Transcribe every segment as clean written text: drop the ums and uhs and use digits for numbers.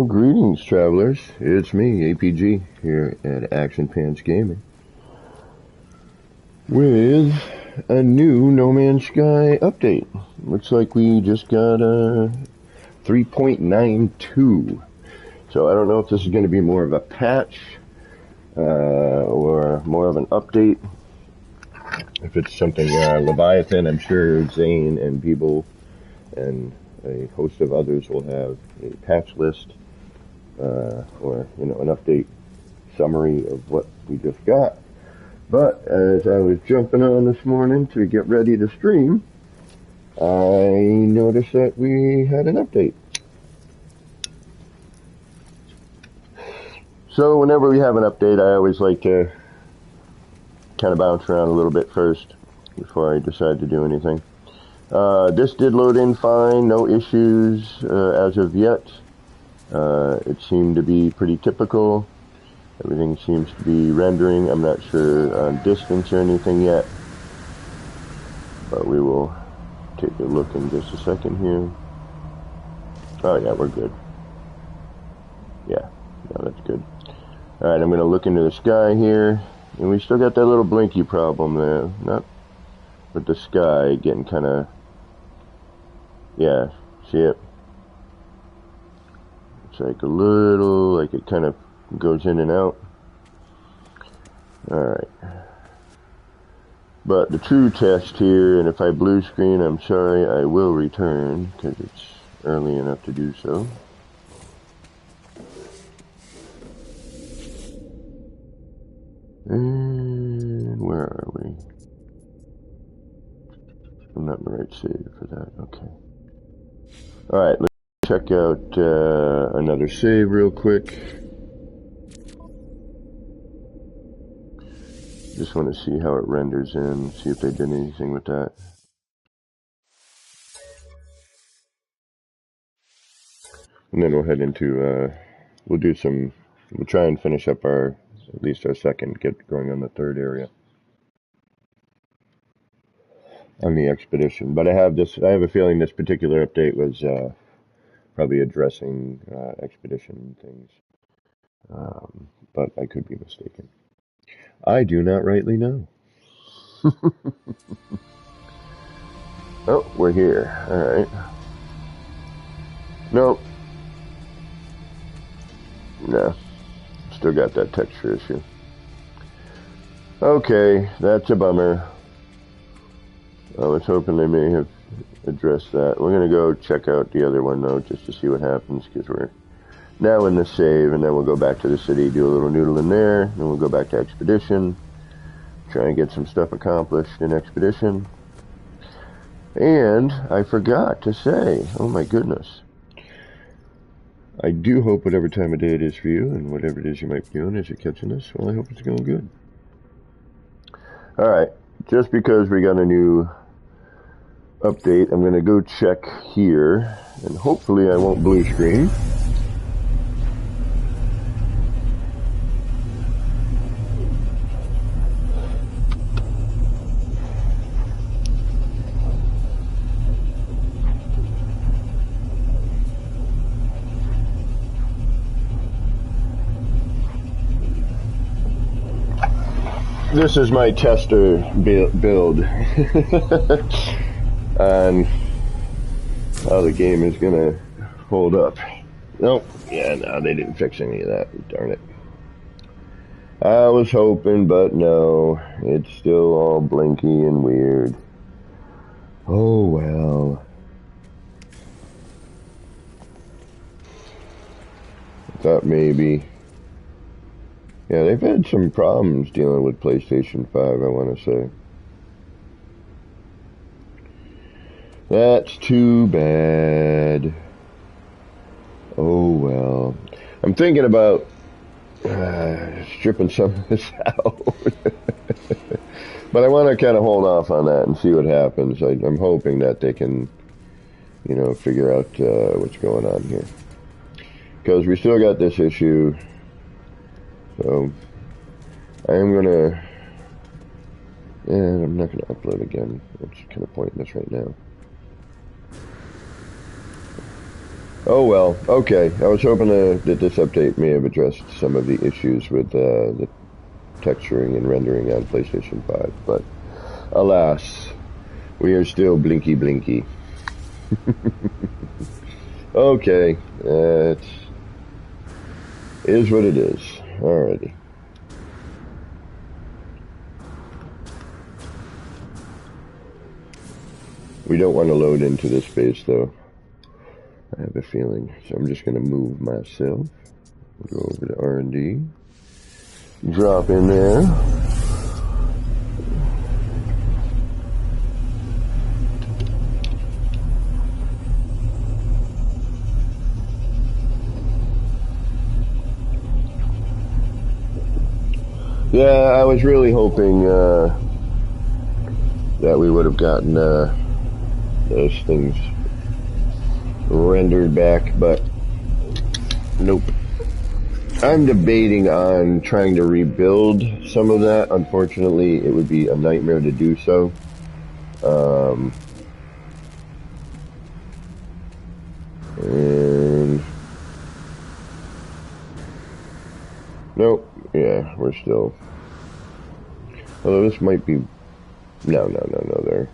Well, greetings, travelers. It's me, APG, here at Action Pants Gaming, with a new No Man's Sky update. Looks like we just got a 3.92. So I don't know if this is going to be more of a patch or more of an update. If it's something Leviathan, I'm sure Zane and people and a host of others will have a patch list or an update summary of what we just got. But as I was jumping on this morning to get ready to stream, I noticed that we had an update. So whenever we have an update, I always like to kind of bounce around a little bit first before I decide to do anything. This did load in fine, no issues as of yet. It seemed to be pretty typical. Everything seems to be rendering. I'm not sure on distance or anything yet, but we will take a look in just a second here. Oh yeah, we're good. Yeah, that's good. Alright, I'm going to look into the sky here, and we still got that little blinky problem there. Not with the sky getting kind of, yeah, see it? It's like a little, like it kind of goes in and out. Alright. But the true test here, and if I blue screen, I'm sorry, I will return, because it's early enough to do so. And where are we? I'm not in the right save for that, okay. Alright, let's check out another save real quick. Just want to see how it renders in, see if they did anything with that. And then we'll head into, we'll try and finish up at least our second, get going on the third area. On the expedition. But I have a feeling this particular update was probably addressing expedition things. But I could be mistaken. I do not rightly know. Oh, we're here. Alright. Nope. No. Still got that texture issue. Okay, that's a bummer. I was hoping they may have addressed that. We're going to go check out the other one, though, just to see what happens, because we're now in the save, and then we'll go back to the city, do a little noodle in there, then we'll go back to Expedition, try and get some stuff accomplished in Expedition. And I forgot to say, oh my goodness, I do hope whatever time of day it is for you, and whatever it is you might be doing as you're catching this, well, I hope it's going good. Alright, just because we got a new update, I'm going to go check here, and hopefully I won't blue screen. This is my tester build on how the game is going to hold up. Nope. Yeah, no, they didn't fix any of that. Darn it. I was hoping, but no. It's still all blinky and weird. Oh, well. I thought maybe. Yeah, they've had some problems dealing with PlayStation 5, I want to say. That's too bad. Oh, well. I'm thinking about stripping some of this out. But I want to kind of hold off on that and see what happens. I'm hoping that they can, figure out what's going on here. Because we still got this issue. So, I am going to, and I'm not going to upload again. It's kind of pointless right now. Oh well, okay. I was hoping that this update may have addressed some of the issues with the texturing and rendering on PlayStation 5, but alas, we are still blinky blinky. Okay, it is what it is. Alrighty. We don't want to load into this space though. I have a feeling, so I'm just going to move myself. Go over to R&D. Drop in there. Yeah, I was really hoping that we would have gotten those things rendered back, but nope. I'm debating on trying to rebuild some of that. Unfortunately, it would be a nightmare to do so. And nope. Yeah, we're still. Although this might be. No. There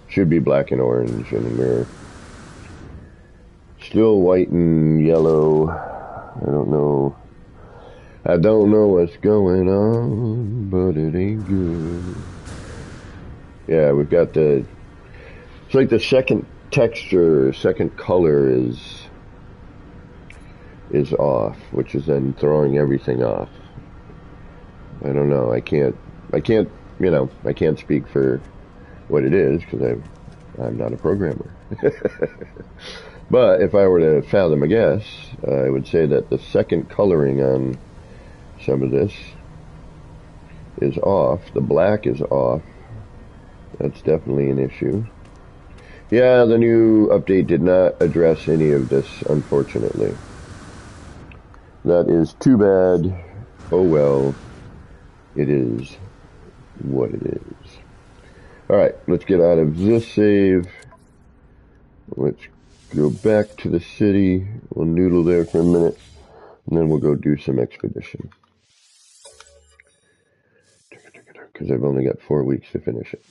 should be black and orange, and we're still white and yellow. I don't know what's going on, but it ain't good. Yeah, we've got it's like the second texture, second color is off, which is then throwing everything off. I don't know. I can't, I can't speak for what it is because I'm not a programmer. But if I were to fathom a guess, I would say that the second coloring on some of this is off. The black is off. That's definitely an issue. Yeah, the new update did not address any of this, unfortunately. That is too bad. Oh well. It is what it is. Alright, let's get out of this save. Let's go back to the city. We'll noodle there for a minute. And then we'll go do some expedition. Because I've only got 4 weeks to finish it.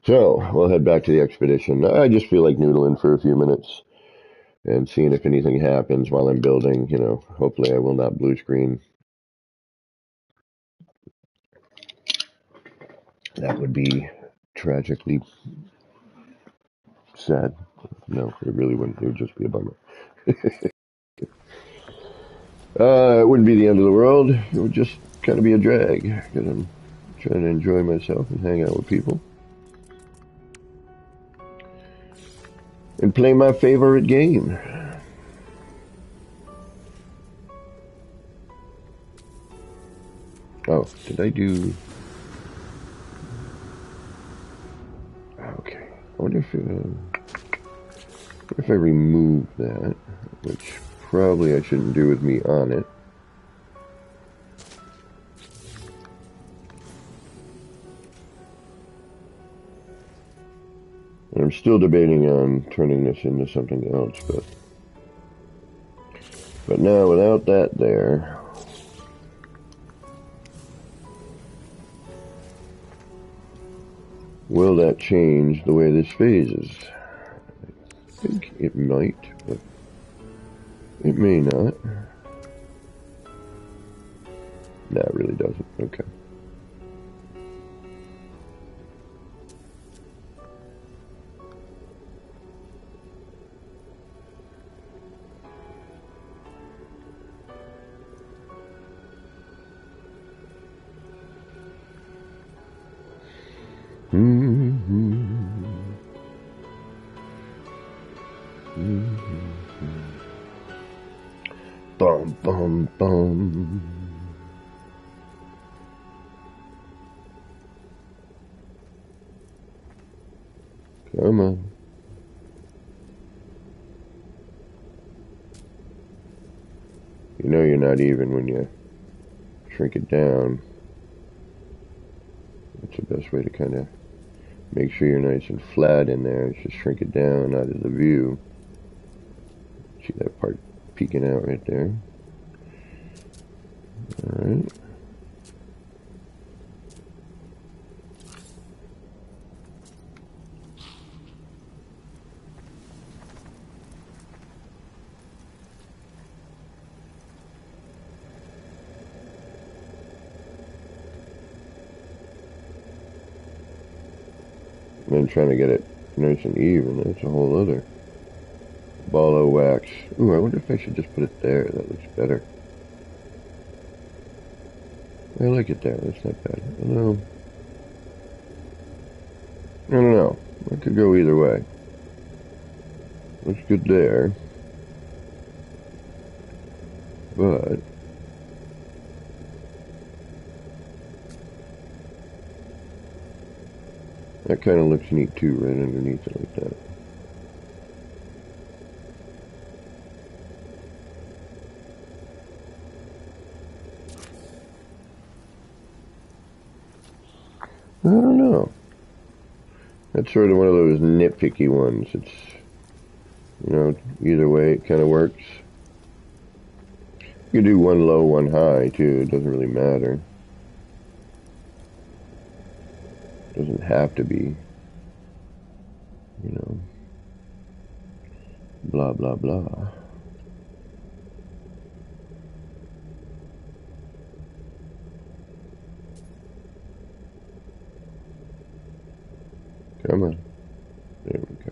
So, we'll head back to the expedition. I just feel like noodling for a few minutes. And seeing if anything happens while I'm building. Hopefully I will not blue screen. That would be tragically sad. No, it really wouldn't. It would just be a bummer. It wouldn't be the end of the world. It would just kind of be a drag because I'm trying to enjoy myself and hang out with people and play my favorite game. Oh, did I do? Okay. I wonder if I remove that, which probably I shouldn't do with me on it. And I'm still debating on turning this into something else, but now without that there, will that change the way this phases? I think it might, but it may not. No, it really doesn't. Okay. Bum, bum, bum. Come on. You know you're not even when you shrink it down. That's the best way to kind of Make sure you're nice and flat in there. Just shrink it down out of the view. See that part peeking out right there. Alright. And then trying to get it nice and even, that's a whole other ball of wax. Ooh, I wonder if I should just put it there. That looks better. I like it there. That's not bad. I don't know. I could go either way. Looks good there. But that kind of looks neat too, right underneath it like that. I don't know. That's sort of one of those nitpicky ones. It's, you know, either way it kind of works. You can do one low, one high too. It doesn't really matter. It doesn't have to be, you know, blah, blah, blah. Come on. There we go.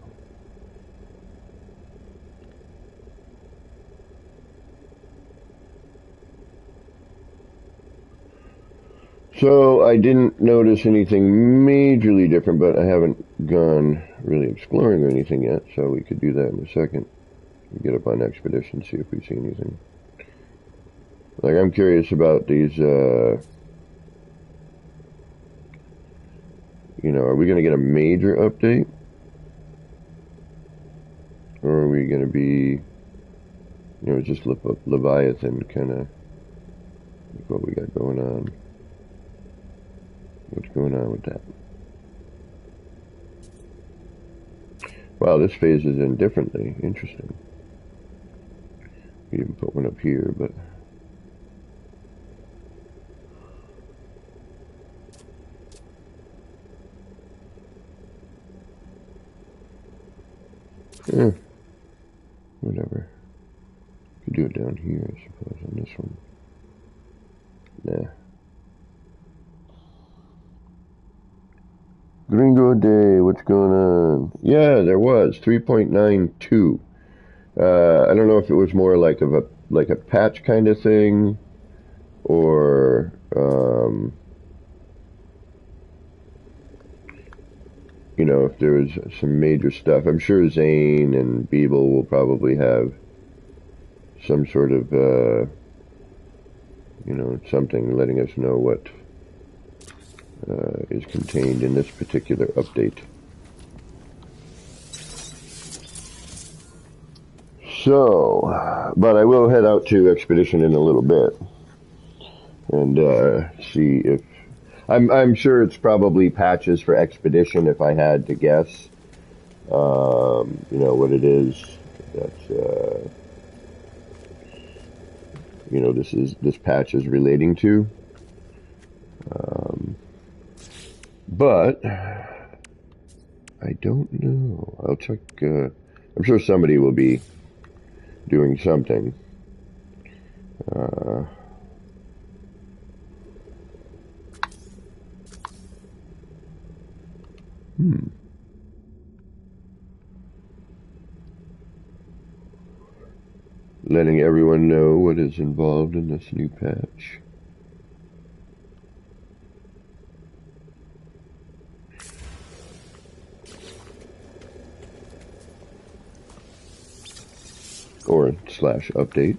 So I didn't notice anything majorly different, but I haven't gone really exploring or anything yet, so we could do that in a second. We get up on expedition, see if we see anything. Like, I'm curious about these, you know, are we going to get a major update? Or are we going to be, you know, just Leviathan kind of what we got going on? What's going on with that? Wow, this phase is in differently. Interesting. We even put one up here, but whatever. Could do it down here, I suppose, on this one. Nah. Gringo Day, what's going on? Yeah, there was 3.92. I don't know if it was more like a patch kind of thing, or you know, if there was some major stuff. I'm sure Zane and Beeble will probably have some sort of you know, something letting us know what is contained in this particular update. So, but I will head out to Expedition in a little bit and see if I'm sure it's probably patches for Expedition if I had to guess. You know what it is that you know this patch is relating to. But I don't know. I'll check. I'm sure somebody will be doing something. Letting everyone know what is involved in this new patch. Or / update.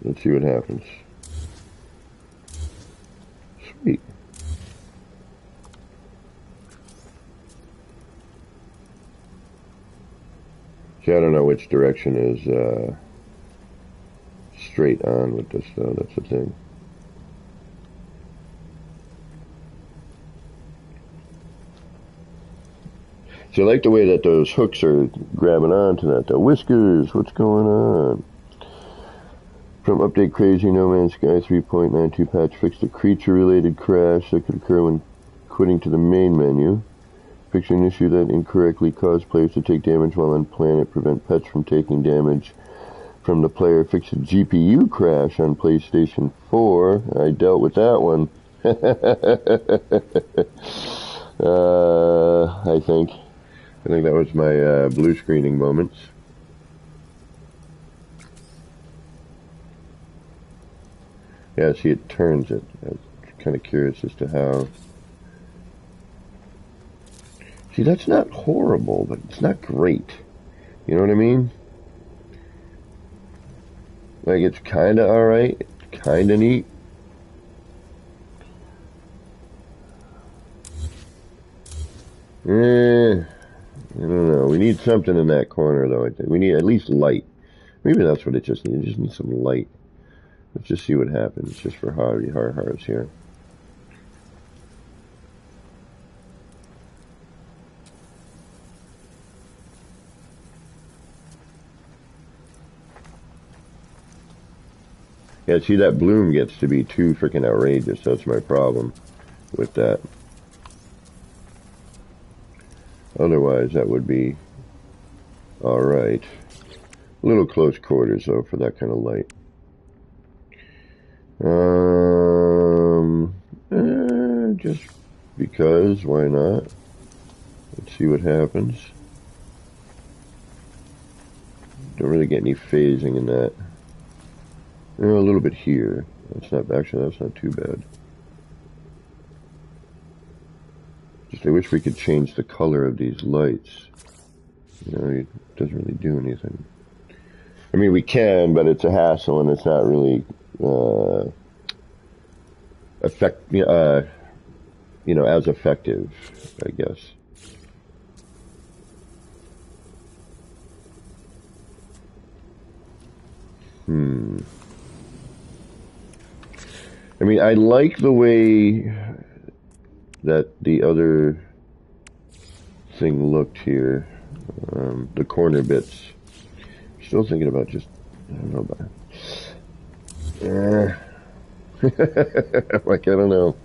Let's see what happens. Sweet. See, I don't know which direction is straight on with this, though. That's the thing. See, I like the way that those hooks are grabbing onto that. The whiskers, what's going on? From Update Crazy, No Man's Sky 3.92 patch fixed a creature-related crash that could occur when quitting to the main menu. Fixed an issue that incorrectly caused players to take damage while on planet, prevent pets from taking damage from the player. Fixed a GPU crash on PlayStation 4. I dealt with that one. I think that was my blue screening moments. Yeah, see, it turns it. I'm kind of curious as to how. See, that's not horrible, but it's not great. You know what I mean? Like, it's kind of alright, kind of neat. I don't know. We need something in that corner, though, I think. We need at least light. Maybe that's what it just needs. It just needs some light. Let's just see what happens, just for hearts here. Yeah, see, that bloom gets to be too freaking outrageous. That's my problem with that. Otherwise, that would be alright. A little close quarters, though, for that kind of light. Just because, why not? Let's see what happens. Don't really get any phasing in that. A little bit here. That's not too bad. Just I wish we could change the color of these lights. You know, it doesn't really do anything. I mean, we can, but it's a hassle and it's not really as effective, I guess. I mean, I like the way that the other thing looked here. The corner bits. Still thinking about just, I don't know about like, I don't know.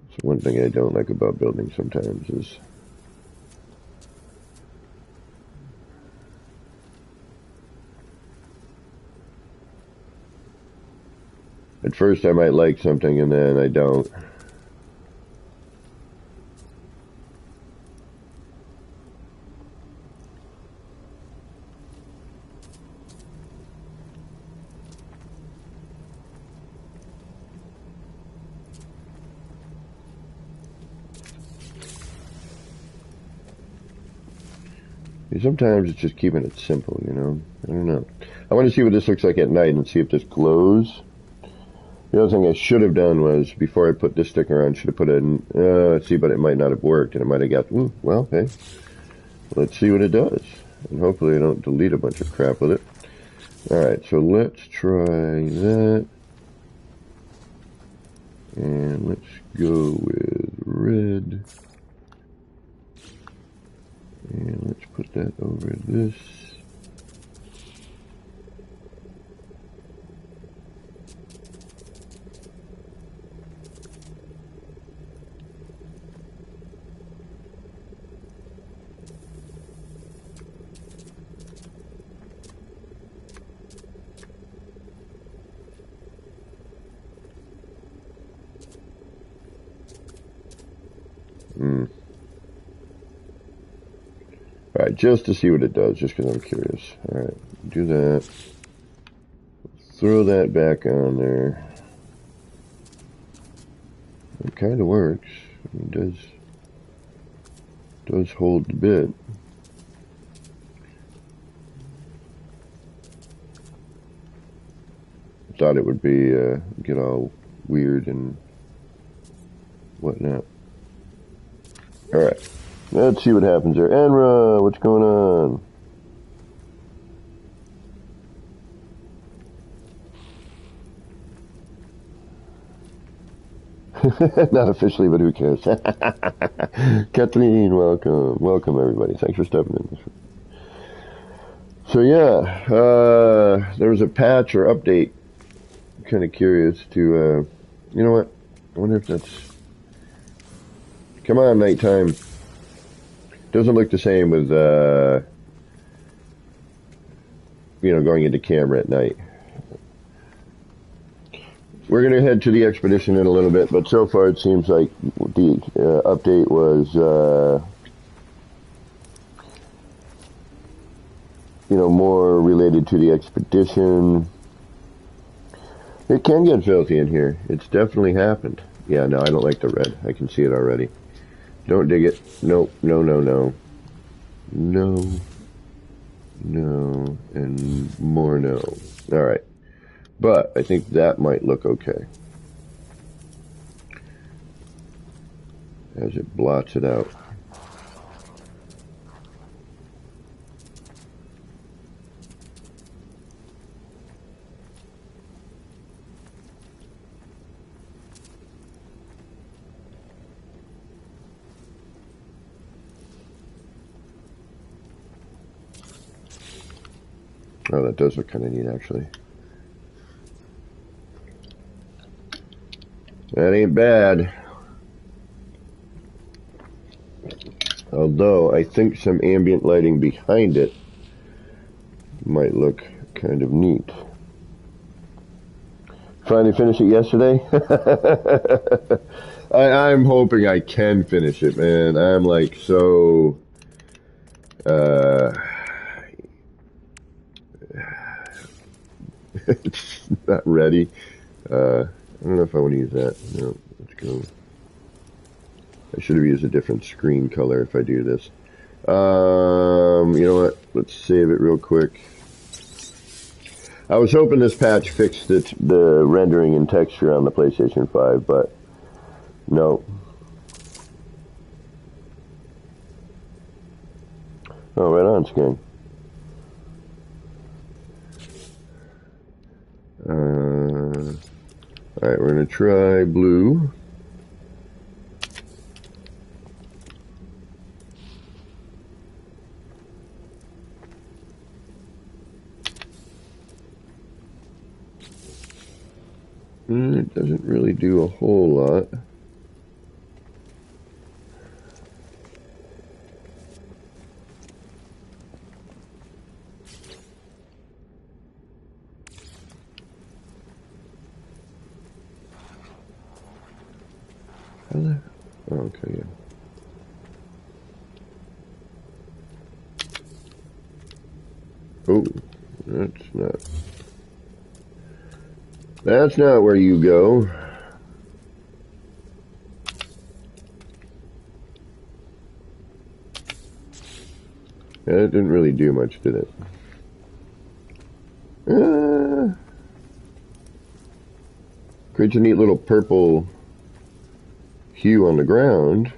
It's one thing I don't like about building sometimes is at first I might like something and then I don't. Sometimes it's just keeping it simple, you know? I don't know. I want to see what this looks like at night and see if this glows. The other thing I should have done was, before I put this sticker on, should have put in, let's see, but it might not have worked, and it might have got, well, hey, let's see what it does. And hopefully I don't delete a bunch of crap with it. Alright, so let's try that. And let's go with red. And let's put that over this. Alright, just to see what it does, just because I'm curious. Alright, do that. Throw that back on there. It kind of works. It does. does hold the bit. I thought it would be get all weird and whatnot. All right, let's see what happens there. Enra, what's going on? Not officially, but who cares? Kathleen, welcome. Welcome, everybody. Thanks for stepping in. So, yeah, there was a patch or update. I'm kind of curious to, you know what? I wonder if that's... Come on, nighttime. Doesn't look the same with, you know, going into camera at night. We're going to head to the expedition in a little bit, but so far it seems like the update was, you know, more related to the expedition. It can get filthy in here. It's definitely happened. Yeah, no, I don't like the red. I can see it already. Don't dig it. Nope. No, no, no. No. No. And more no. All right. But I think that might look okay. As it blots it out. Oh, that does look kind of neat, actually. That ain't bad. Although, I think some ambient lighting behind it might look kind of neat. Finally finished it yesterday? I'm hoping I can finish it, man. I'm like so... it's not ready. I don't know if I want to use that. No, let's go. I should have used a different screen color if I do this. You know what? Let's save it real quick. I was hoping this patch fixed the rendering and texture on the PlayStation 5, but no. Oh, right on, Skang. Alright, we're going to try blue. It doesn't really do a whole lot. Okay, yeah. Oh, that's not where you go. Yeah, it didn't really do much, did it? Creates a neat little purple hue on the ground.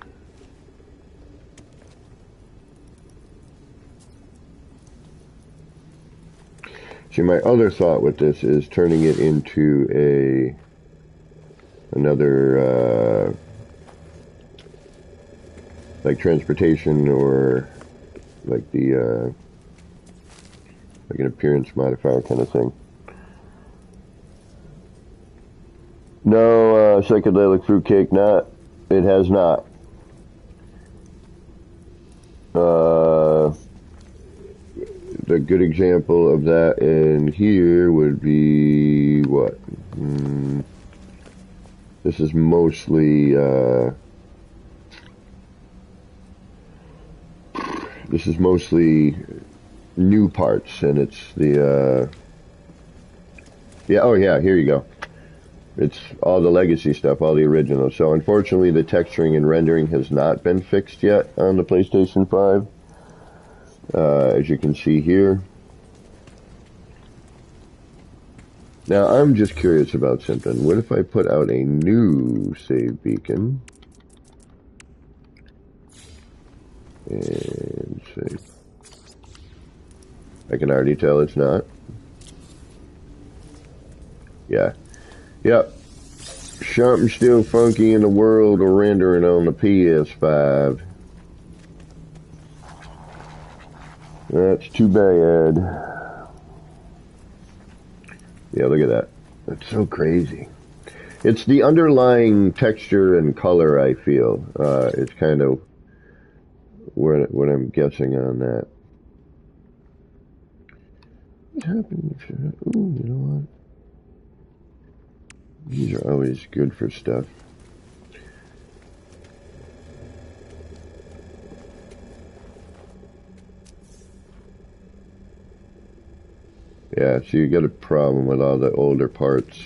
See, my other thought with this is turning it into another like transportation, or like the like an appearance modifier kind of thing. No, psychedelic fruitcake, not. It has not. The good example of that in here would be what? This is mostly new parts, and it's the yeah. Oh yeah, here you go. It's all the legacy stuff, all the original. So unfortunately, the texturing and rendering has not been fixed yet on the PlayStation 5. As you can see here. Now, I'm just curious about something. What if I put out a new save beacon? And save. I can already tell it's not. Yeah. Yep. Something still funky in the world of rendering on the PS5. That's too bad. Yeah, look at that. That's so crazy. It's the underlying texture and color, I feel. It's kind of what I'm guessing on that. What happened if you... Ooh, you know what? These are always good for stuff. Yeah, so you got a problem with all the older parts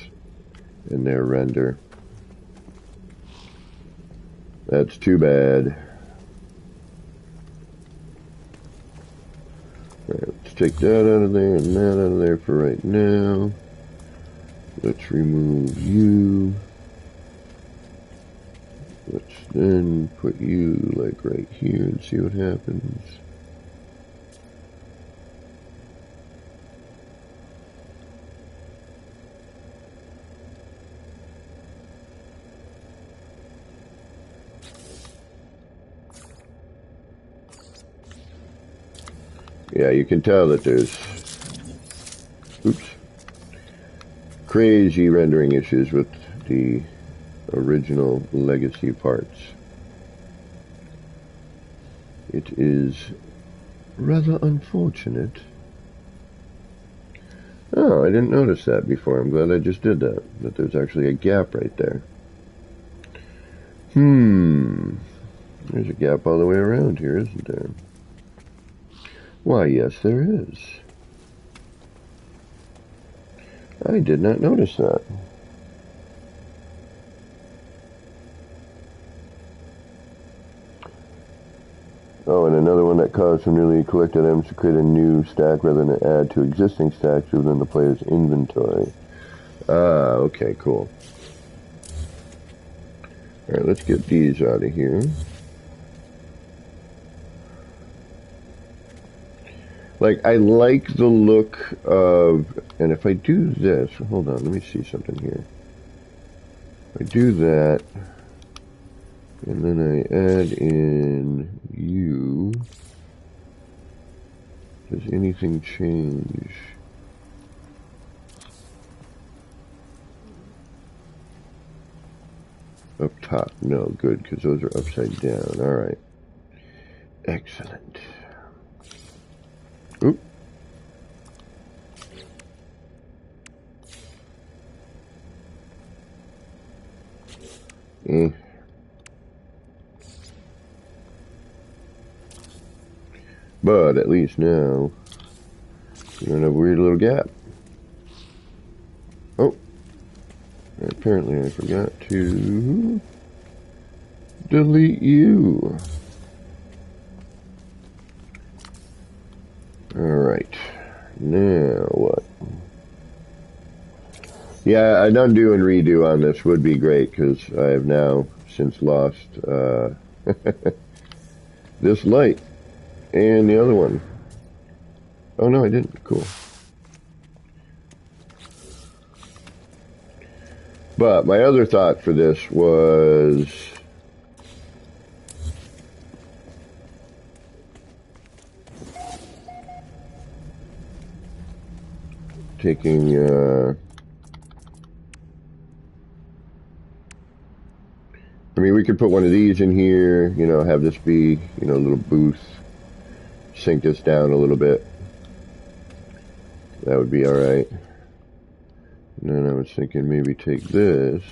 in their render. That's too bad. Alright, let's take that out of there and that out of there for right now. Let's remove you. Let's then put you like right here and see what happens. Yeah, you can tell that there's, oops, crazy rendering issues with the original legacy parts. It is rather unfortunate. Oh, I didn't notice that before. I'm glad I just did that. That there's actually a gap right there. There's a gap all the way around here, isn't there? Why, yes, there is. I did not notice that. Oh, and another one that caused some newly collected items to create a new stack rather than add to existing stacks within the player's inventory. Ah, okay, cool. Alright, let's get these out of here. Like, I like the look of, and if I do this, hold on, let me see something here. If I do that, and then I add in you, does anything change? Up top, no, good, because those are upside down, alright. Excellent. Oop. But at least now you don't have a weird little gap. Oh, apparently I forgot to delete you. Alright, now what? Yeah, an undo and redo on this would be great, because I have now since lost this light and the other one. Oh no, I didn't. Cool. But my other thought for this was taking I mean, we could put one of these in here, you know, have this be, you know, a little booth, sink this down a little bit. That would be alright. And then I was thinking maybe take this.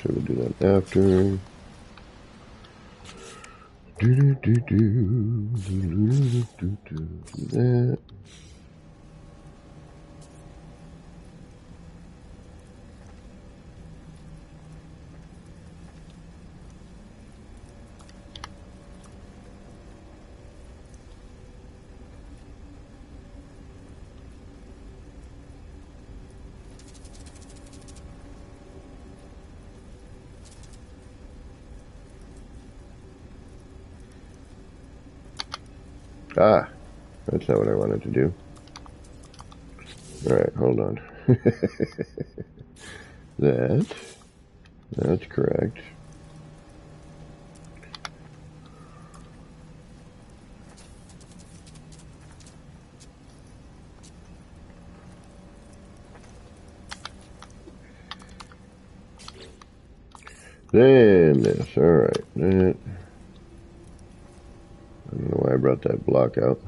Actually, we'll do that after. That. Ah, that's not what I wanted to do. Alright, hold on. That's correct. Then this, alright. That. I don't know why I brought that block out.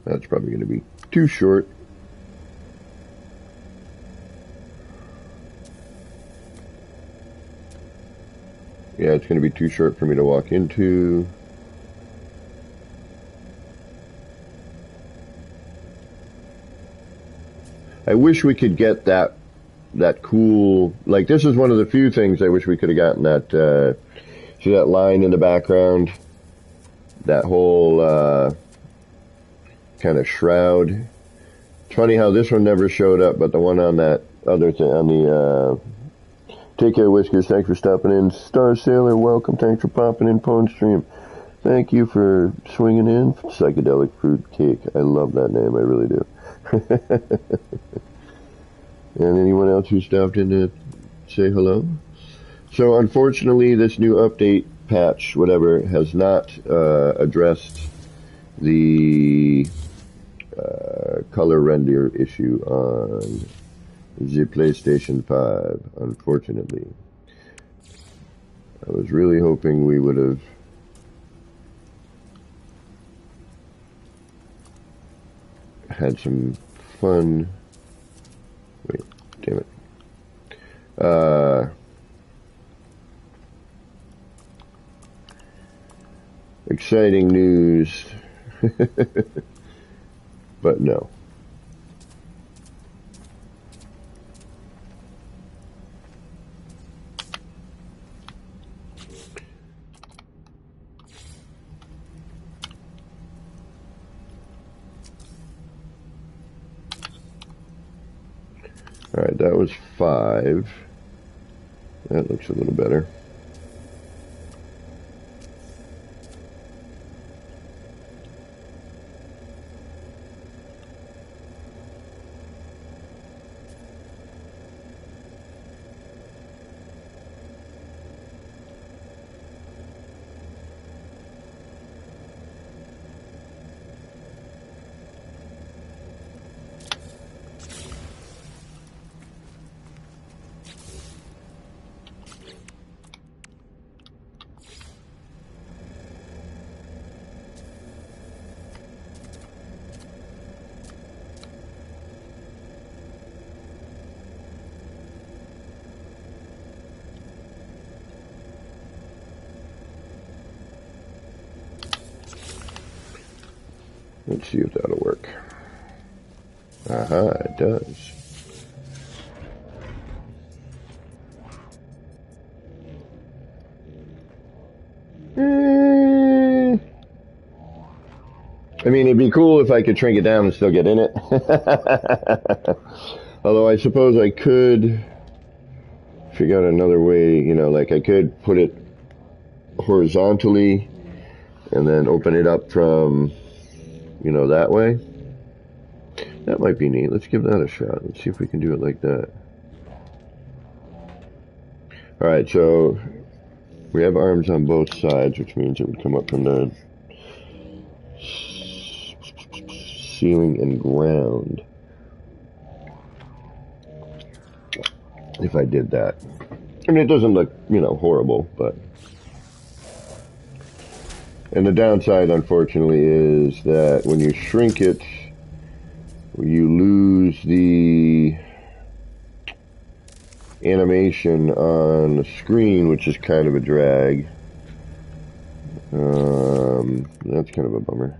That's probably going to be too short. Yeah, it's going to be too short for me to walk into. I wish we could get that cool, like this is one of the few things I wish we could have gotten that, see that line in the background? That whole, kind of shroud. It's funny how this one never showed up, but the one on that other thing, on the, take care, Whiskers, thanks for stopping in. Star Sailor, welcome, thanks for popping in, Pwn Stream. Thank you for swinging in. Psychedelic Fruit Cake, I love that name, I really do. And anyone else who stopped in to say hello? So unfortunately, this new update patch, whatever, has not addressed the color render issue on the PlayStation 5, unfortunately. I was really hoping we would have had some fun. Wait, damn it. Exciting news. But no. Alright, that was 5. That looks a little better. Let's see if that'll work. Aha, it does. I mean, it'd be cool if I could shrink it down and still get in it. Although I suppose I could figure out another way, you know, like I could put it horizontally and then open it up from, you know, that way. That might be neat. Let's give that a shot. Let's see if we can do it like that. Alright, so we have arms on both sides, which means it would come up from the ceiling and ground. If I did that. I mean, it doesn't look, you know, horrible, but... And the downside, unfortunately, is that when you shrink it, you lose the animation on the screen, which is kind of a drag. That's kind of a bummer.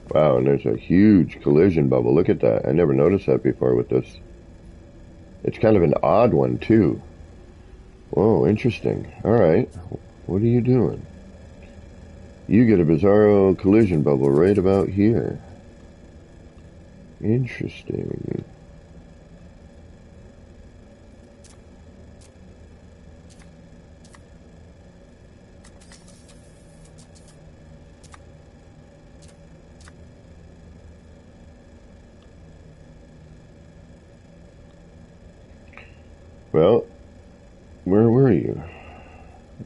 Wow, and there's a huge collision bubble. Look at that. I never noticed that before with this. It's kind of an odd one, too. Whoa, interesting. Alright. What are you doing? You get a bizarro collision bubble right about here. Interesting. Well, where were you?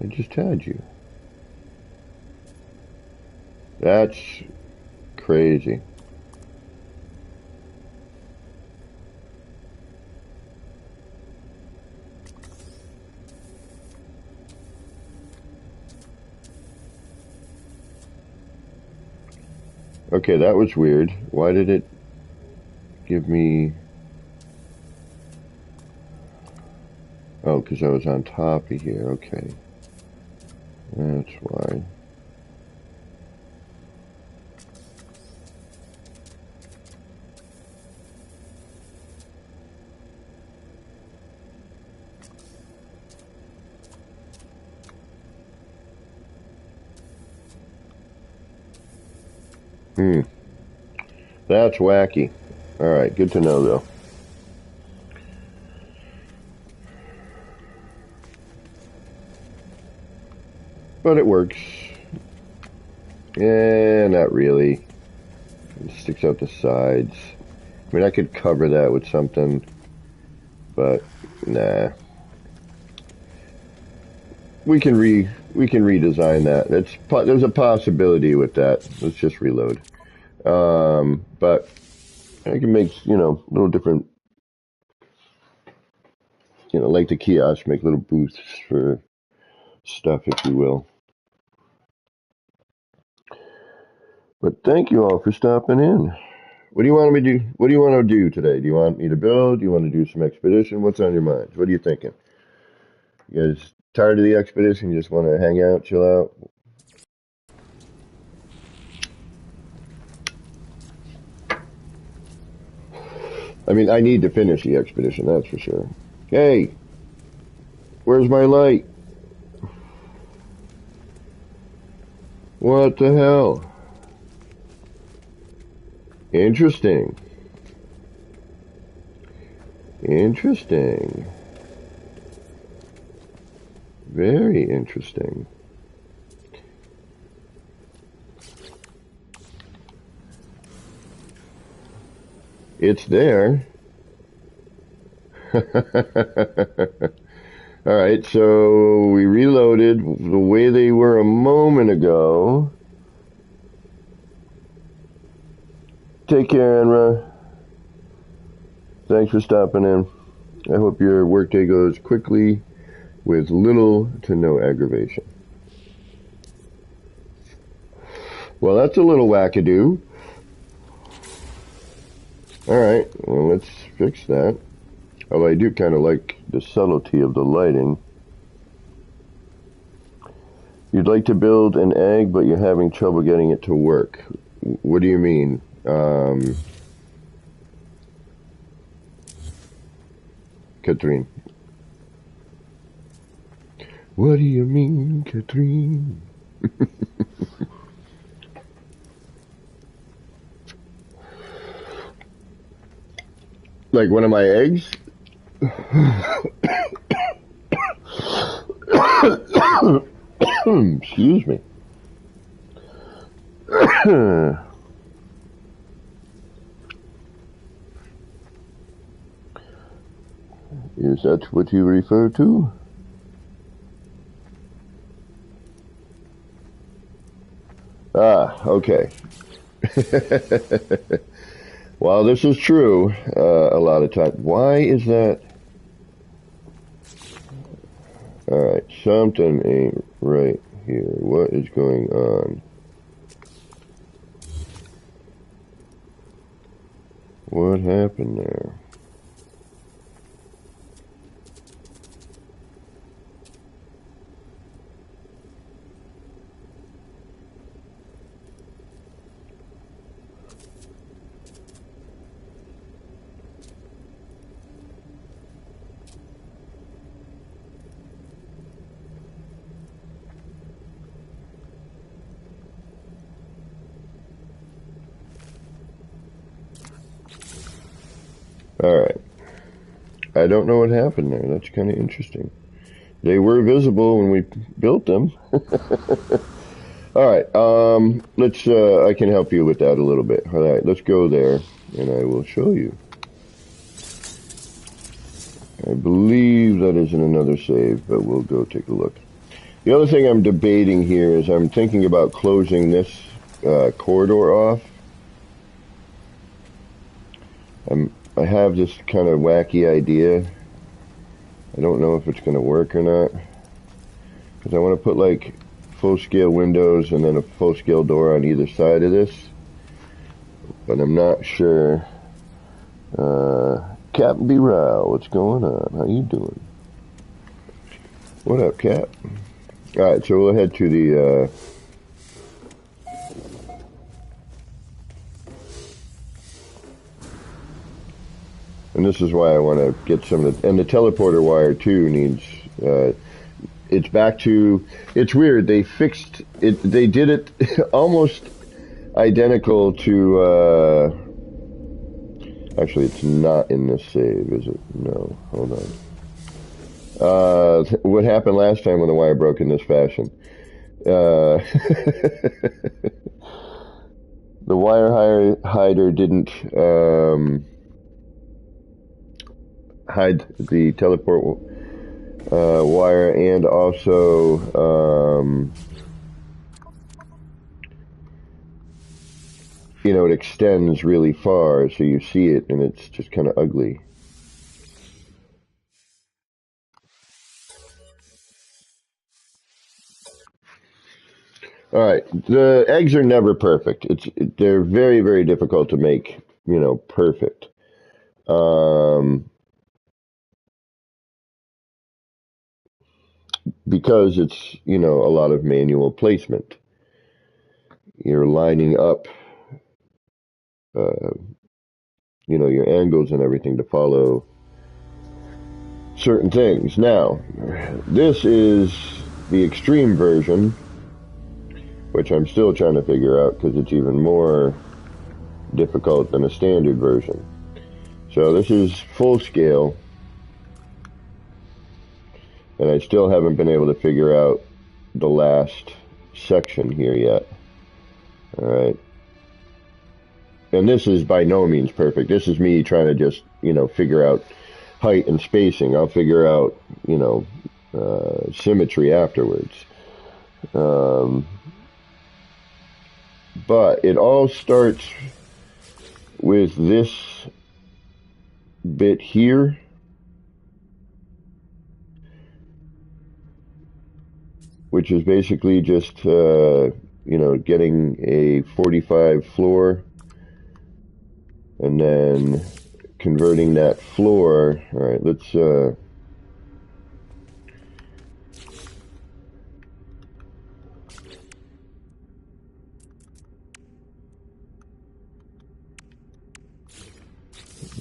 I just had you. That's crazy. Okay, that was weird. Why did it give me... Oh, because I was on top of here. Okay. That's why. That's wacky. Alright, good to know, though. But it works. Yeah, not really. It sticks out the sides. I mean, I could cover that with something, but nah. We can redesign that. There's a possibility with that. Let's just reload. But I can make, little different, like the kiosk, make little booths for stuff, if you will. But thank you all for stopping in. What do you want me to do? What do you want to do today? Do you want me to build? Do you want to do some expedition? What's on your mind? What are you thinking? You guys tired of the expedition? You just want to hang out, chill out? I mean, I need to finish the expedition, that's for sure. Hey, where's my light? What the hell? Interesting. Interesting. Very interesting. It's there. Alright, so we reloaded the way they were a moment ago. Take care, Enra. Thanks for stopping in. I hope your workday goes quickly with little to no aggravation. Well, that's a little wackadoo. Alright, well, let's fix that. Although I do kind of like the subtlety of the lighting. You'd like to build an egg, but you're having trouble getting it to work. What do you mean? Catherine. What do you mean, Catherine? Like one of my eggs? Excuse me. Is that what you refer to? Ah, okay. While this is true, a lot of time. Why is that? Alright, something ain't right here. What is going on? What happened there? Alright. I don't know what happened there. That's kind of interesting. They were visible when we built them. Alright, let's, I can help you with that a little bit. Alright, let's go there, and I will show you. I believe that isn't another save, but we'll go take a look. The other thing I'm debating here is I'm thinking about closing this corridor off. I have this kind of wacky idea. I don't know if it's going to work or not. Because I want to put like full-scale windows and then a full-scale door on either side of this. But I'm not sure. Captain B. Rao, what's going on? How you doing? What up, Cap? Alright, so we'll head to the, and this is why I want to get some of the, and the teleporter wire too needs, it's back to, it's weird, they fixed it, they did it almost identical to, actually it's not in this save, is it? No, hold on. What happened last time when the wire broke in this fashion? The wire hider didn't, hide the teleport wire, and also you know, it extends really far so you see it and it's just kind of ugly. Alright, the eggs are never perfect. They're very, very difficult to make, you know, perfect. Because it's, you know, a lot of manual placement. You're lining up, you know, your angles and everything to follow certain things. Now, this is the extreme version, which I'm still trying to figure out because it's even more difficult than a standard version. So this is full scale, and I still haven't been able to figure out the last section here yet. Alright. And this is by no means perfect. This is me trying to just, you know, figure out height and spacing. I'll figure out, you know, symmetry afterwards. But it all starts with this bit here. Which is basically just, you know, getting a 45 floor and then converting that floor. Alright, let's,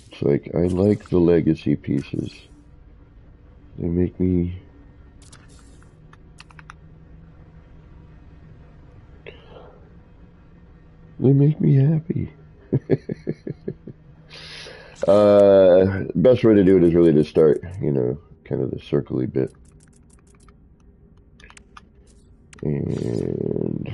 it's like, I like the legacy pieces. They make me... They make me happy. Best way to do it is really to start, you know, kind of the circly bit. And...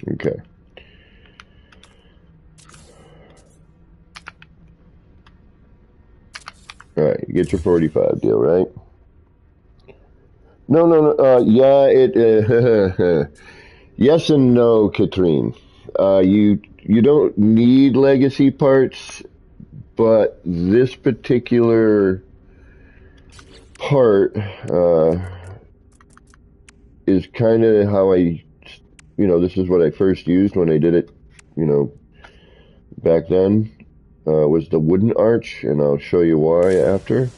Okay. All right, you get your 45 deal, right? No, no, no. Yeah, yes and no, Katrine. You don't need legacy parts, but this particular part is kind of how this is what I first used when I did it, you know, back then. Was the wooden arch, and I'll show you why after.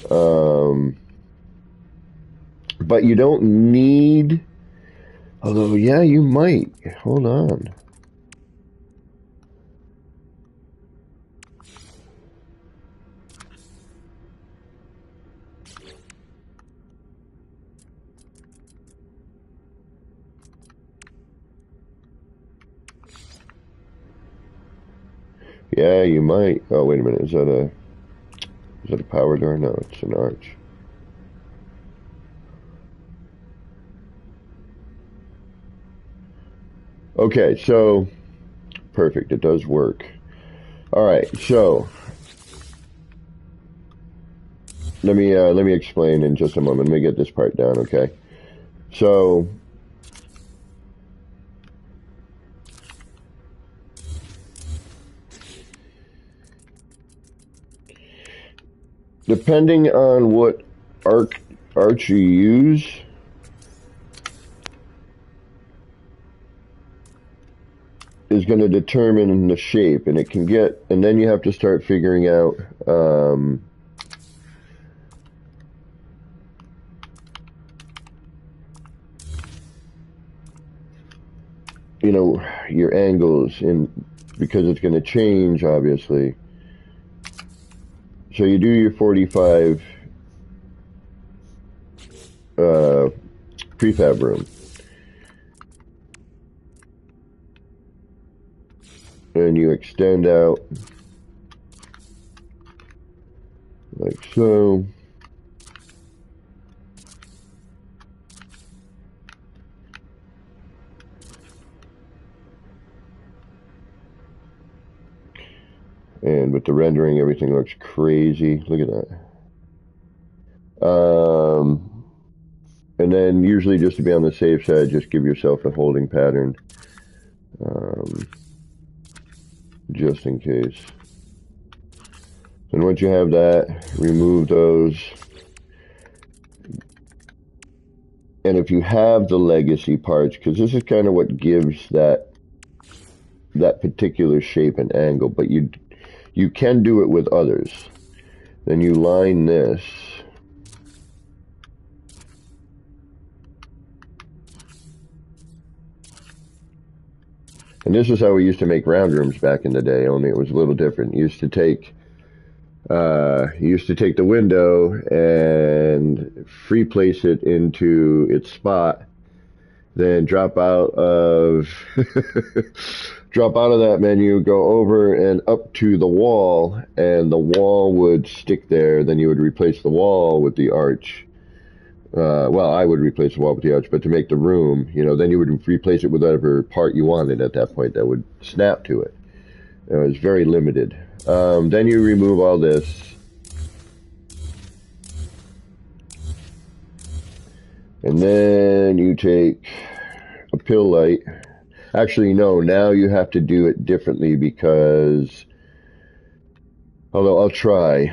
Um, but you don't need, although, yeah, you might. Hold on. Yeah, you might. Oh, wait a minute. Is that a power door? No, it's an arch. Okay, so perfect. It does work. All right, so let me explain in just a moment. Let me get this part down, okay? So depending on what arch you use, is going to determine the shape, and and then you have to start figuring out, your angles, because it's going to change, obviously. So you do your 45 prefab room, and you extend out like so. And with the rendering, everything looks crazy. Look at that. And then usually, just to be on the safe side, just give yourself a holding pattern, just in case. And once you have that, remove those. And if you have the legacy parts, because this is kind of what gives that particular shape and angle, but you can do it with others. Then you line this. And this is how we used to make round rooms back in the day, only it was a little different. You used to take the window and free place it into its spot, then drop out of that menu, go over and up to the wall, and the wall would stick there. Then you would replace the wall with the arch. Well, I would replace the wall with the arch, but to make the room, then you would replace it with whatever part you wanted at that point that would snap to it. It was very limited. Then you remove all this. And then you take a pill light. Actually, no, now you have to do it differently because, although I'll try,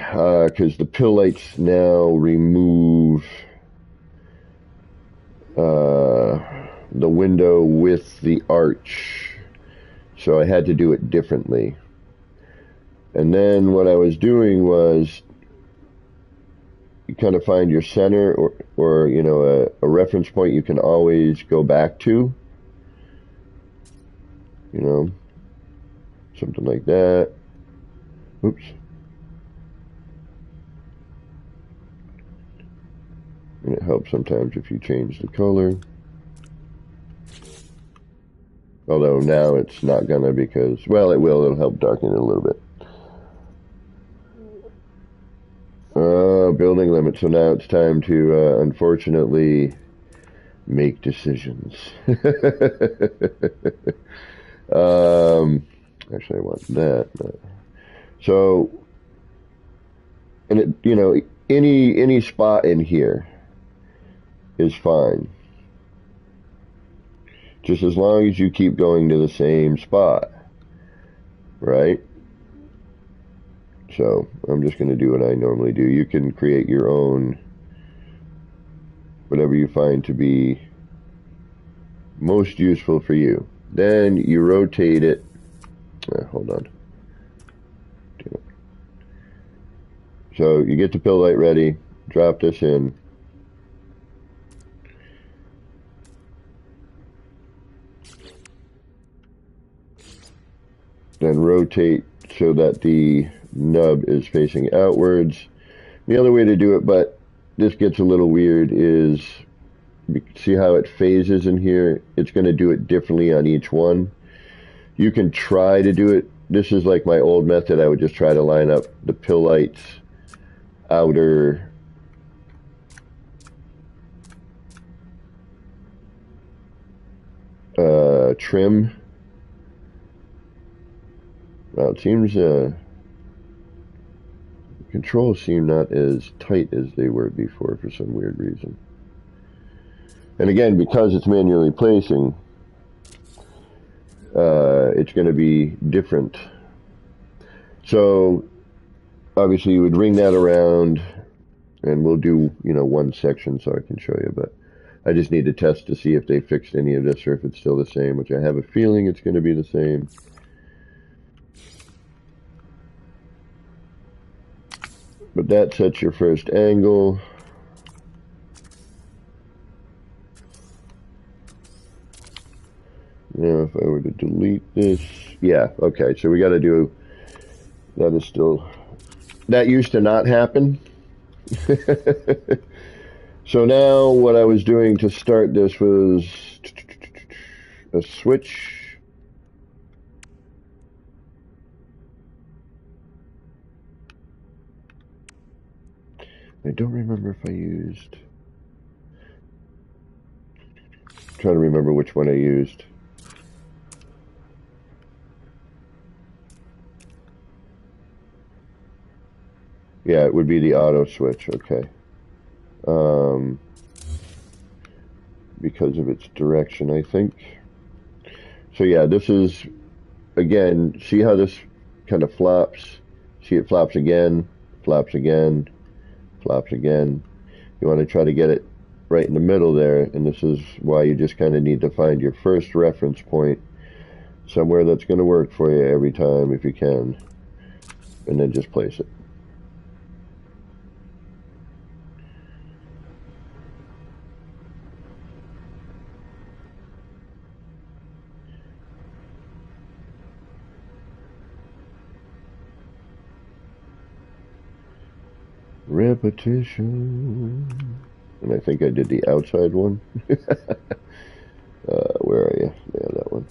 because the pill lights now remove the window with the arch. So I had to do it differently. And then what I was doing was, you kind of find your center or a reference point you can always go back to. Something like that. Oops. And it helps sometimes if you change the color. Although now it's not gonna, because, well, it will. It'll help darken it a little bit. Building limit. So now it's time to, unfortunately, make decisions. Actually, I want that. So, and it, you know, any spot in here is fine, just as long as you keep going to the same spot, right? So I'm just going to do what I normally do. You can create your own, whatever you find to be most useful for you. Then you rotate it. Hold on. So you get the pill light ready. Drop this in. Then rotate so that the nub is facing outwards. The other way to do it, but this gets a little weird, is see how it phases in here? It's going to do it differently on each one. You can try to do it. This is like my old method. I would just try to line up the pill light's outer trim. Well, it seems controls seem not as tight as they were before for some weird reason. And again, because it's manually placing, it's going to be different. So obviously you would ring that around, and we'll do, you know, one section so I can show you, but I just need to test to see if they fixed any of this or if it's still the same, which I have a feeling it's going to be the same. But that sets your first angle. Now if I were to delete this, yeah, okay, so we got to do, that is still, that used to not happen. So now what I was doing to start this was a switch. I don't remember if I used, I'm trying to remember which one I used. Yeah, it would be the auto switch, okay. Because of its direction, I think. So yeah, this is, again, see how this kind of flops? See it flops again, flops again, flops again. You want to try to get it right in the middle there, and this is why you just kind of need to find your first reference point, somewhere that's going to work for you every time if you can, and then just place it. Repetition. And I think I did the outside one. Where are you? Yeah, that one.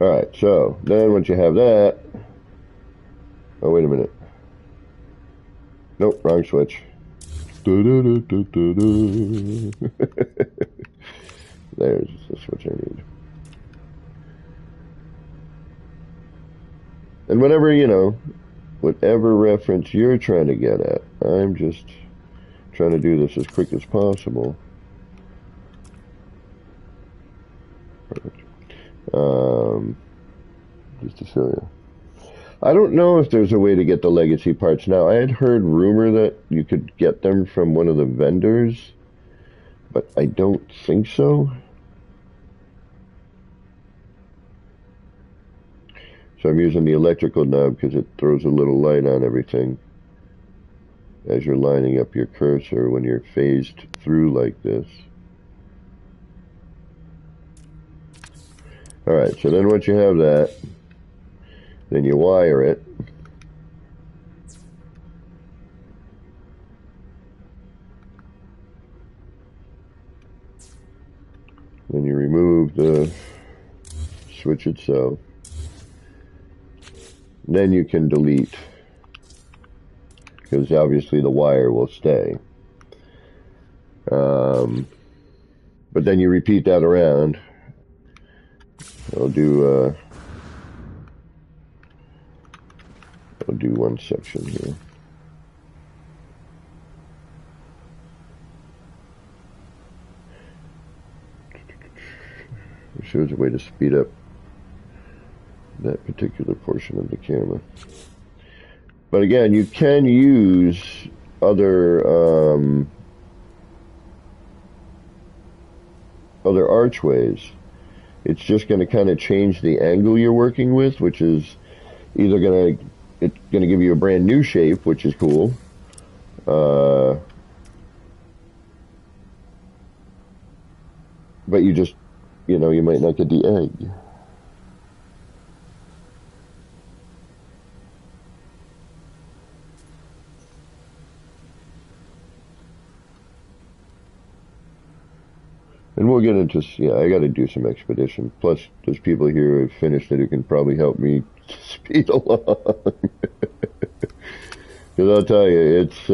Alright, so then once you have that, oh, wait a minute. Nope, wrong switch. There's the switch I need. And whatever, you know, whatever reference you're trying to get at, I'm just trying to do this as quick as possible. Perfect. Just to show you. I don't know if there's a way to get the legacy parts now. I had heard rumor that you could get them from one of the vendors, but I don't think so. So I'm using the electrical nub because it throws a little light on everything as you're lining up your cursor when you're phased through like this. Alright, so then once you have that, then you wire it. Then you remove the switch itself. Then you can delete, because obviously the wire will stay. But then you repeat that around. I'll do one section here. It shows a way to speed up that particular portion of the camera. But again, you can use other archways. It's just going to kind of change the angle you're working with, which is either it's going to give you a brand new shape, which is cool. But you just, you might not get the egg. And we'll get into, I got to do some expedition. Plus, there's people here who have finished it who can probably help me speed along. Because I'll tell you, it's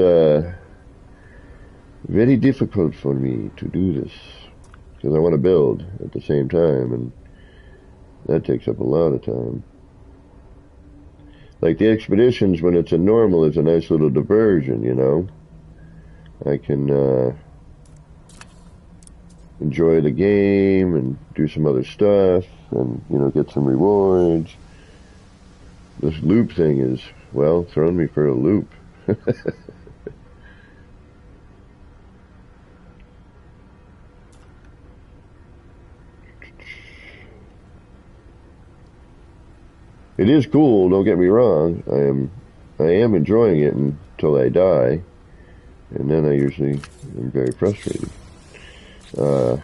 very difficult for me to do this. Because I want to build at the same time, and that takes up a lot of time. Like the expeditions, when it's a normal, it's a nice little diversion, I can enjoy the game and do some other stuff and, get some rewards. This loop thing is, well, throwing me for a loop. It is cool, don't get me wrong. I am enjoying it until I die, and then I usually am very frustrated. It's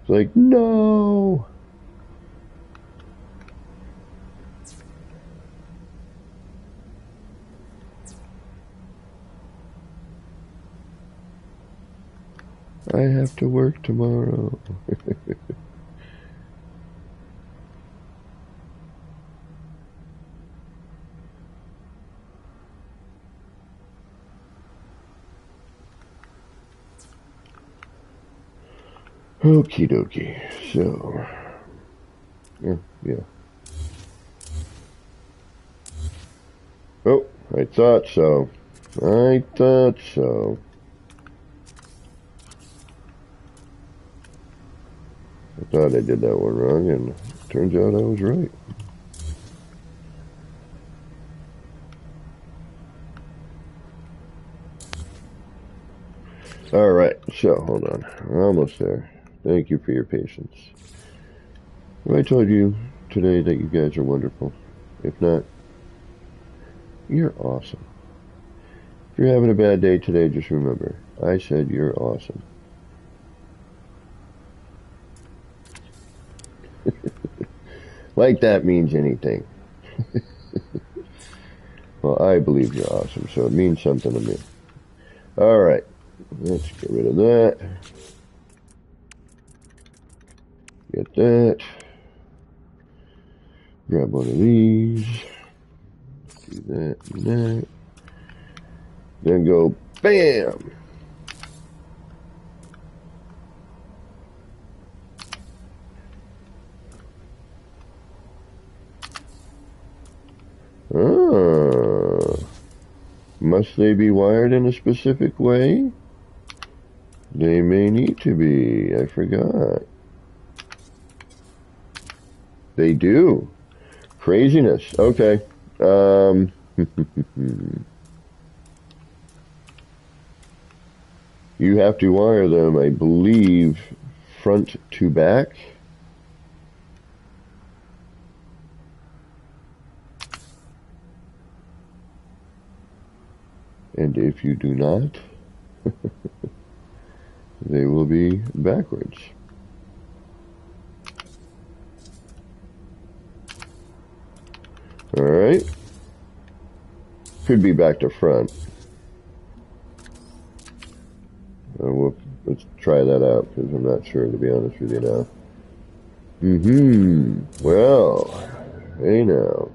like, no! I have to work tomorrow. Okie dokie. So, yeah. Oh, I thought so. I thought I did that one wrong, and it turns out I was right. Alright, so, hold on. We're almost there. Thank you for your patience. Have I told you today that you guys are wonderful? If not, you're awesome. If you're having a bad day today, just remember, I said you're awesome. Like that means anything. Well, I believe you're awesome, so it means something to me. Alright, let's get rid of that. Get that. Grab one of these. Do that and that. Then go BAM! Ah. Must they be wired in a specific way? They may need to be. I forgot. They do. Craziness. Okay. You have to wire them, I believe, front to back. And if you do not, they will be backwards. Alright. Could be back to front. Let's try that out, because I'm not sure, to be honest with you now. Well, hey now.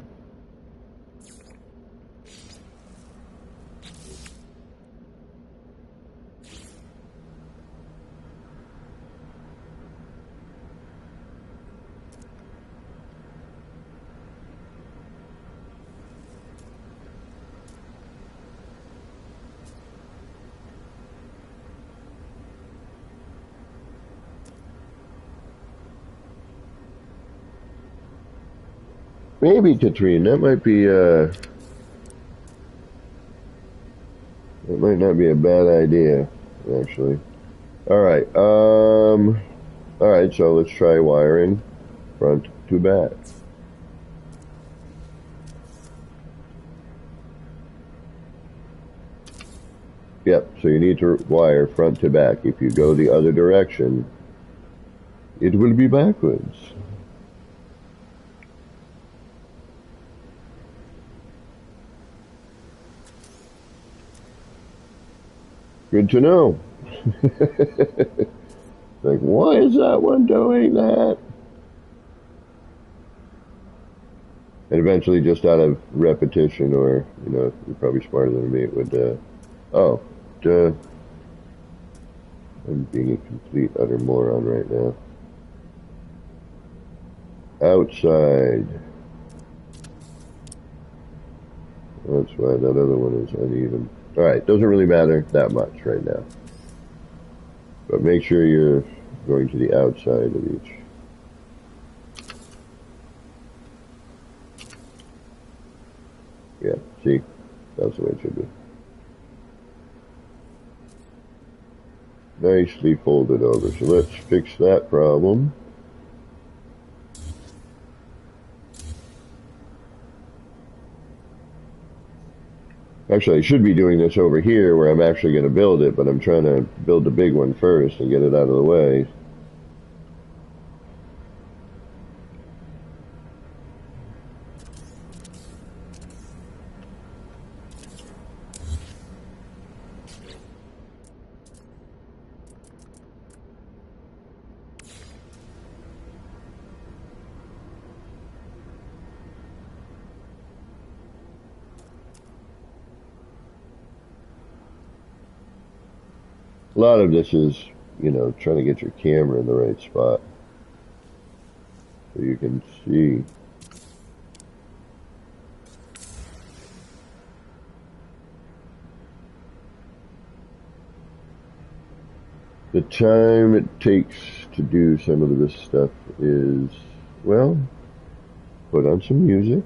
Maybe, Katrine. That might be, that might not be a bad idea, actually. Alright, alright, so let's try wiring front to back. Yep, so you need to wire front to back. If you go the other direction, it will be backwards. Good to know. Like, why is that one doing that? And eventually, just out of repetition, or, you know, you're probably smarter than me, it would, oh, duh. I'm being a complete, utter moron right now. Outside. That's why that other one is uneven. Alright, doesn't really matter that much right now. But make sure you're going to the outside of each. Yeah, see? That's the way it should be. Nicely folded over. So let's fix that problem. Actually, I should be doing this over here where I'm actually going to build it, but I'm trying to build the big one first and get it out of the way. A lot of this is, you know, trying to get your camera in the right spot so you can see. The time it takes to do some of this stuff is, well, put on some music.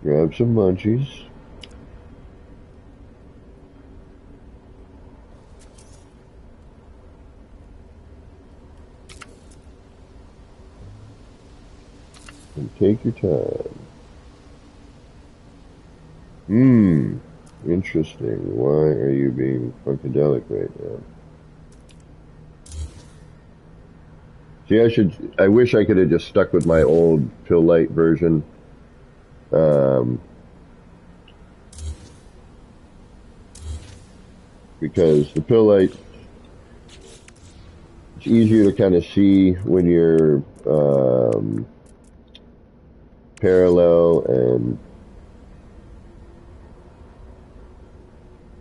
Grab some munchies. And take your time. Interesting. Why are you being funkadelic right now? See, I wish I could have just stuck with my old pill light version. Because the pill light, it's easier to kind of see when you're parallel and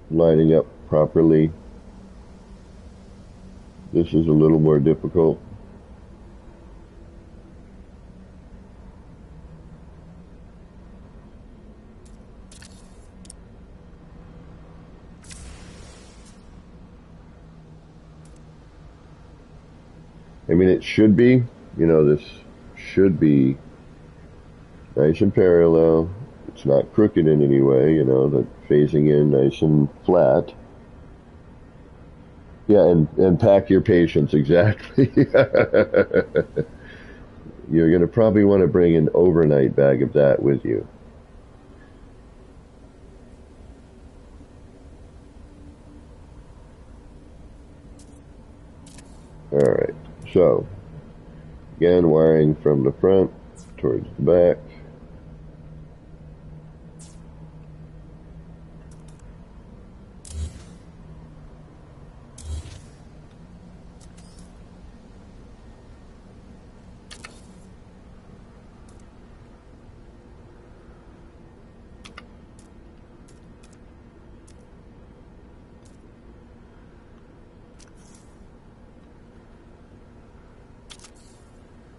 lining up properly. This is a little more difficult. I mean, it should be, you know, this should be nice and parallel. It's not crooked in any way, you know, the phasing in nice and flat. Yeah, and pack your patience, exactly. You're going to probably want to bring an overnight bag of that with you. Alright, so, again, wiring from the front towards the back.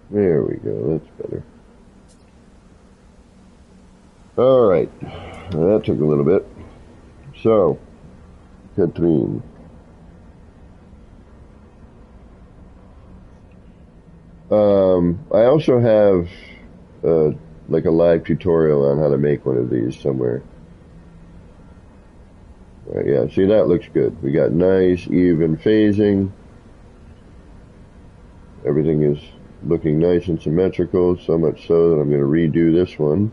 There we go, that's better. Alright, that took a little bit. So, Katrine. I also have uh, like a live tutorial on how to make one of these somewhere. Yeah, see, that looks good. We got nice even phasing. Everything is looking nice and symmetrical, so much so that I'm going to redo this one.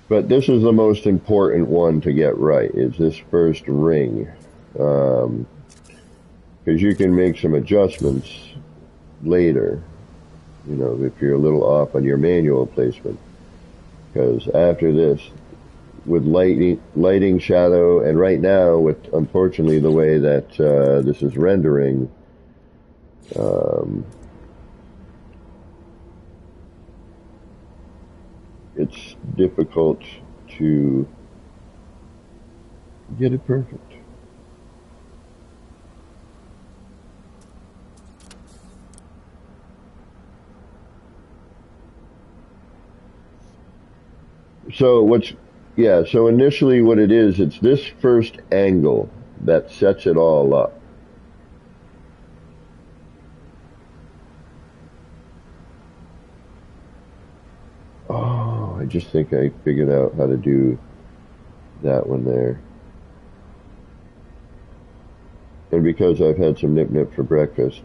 But this is the most important one to get right, is this first ring. Because you can make some adjustments later, you know, if you're a little off on your manual placement. Because after this, with lighting, shadow, and right now, with unfortunately the way that this is rendering, it's difficult to get it perfect. So so initially what it is, it's this first angle that sets it all up. Oh, I just think I figured out how to do that one there. And because I've had some nip nip for breakfast,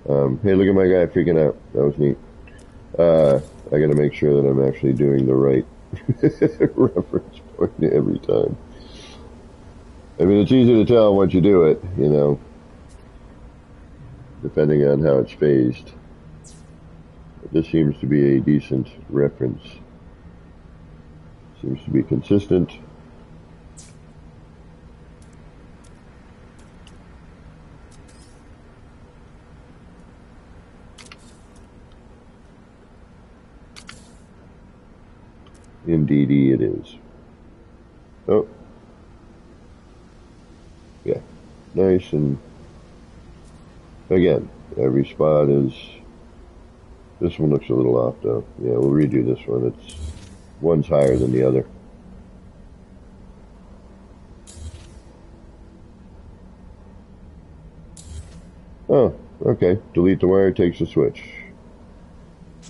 hey, look at my guy freaking out. That was neat. I got to make sure that I'm actually doing the right reference point every time. I mean, it's easy to tell once you do it, you know, depending on how it's phased. But this seems to be a decent reference. Seems to be consistent. Indeedy it is. Oh. Yeah. Nice, and again, every spot is... This one looks a little off though. Yeah, we'll redo this one. One's higher than the other. Oh, okay. Delete the wire, takes the switch.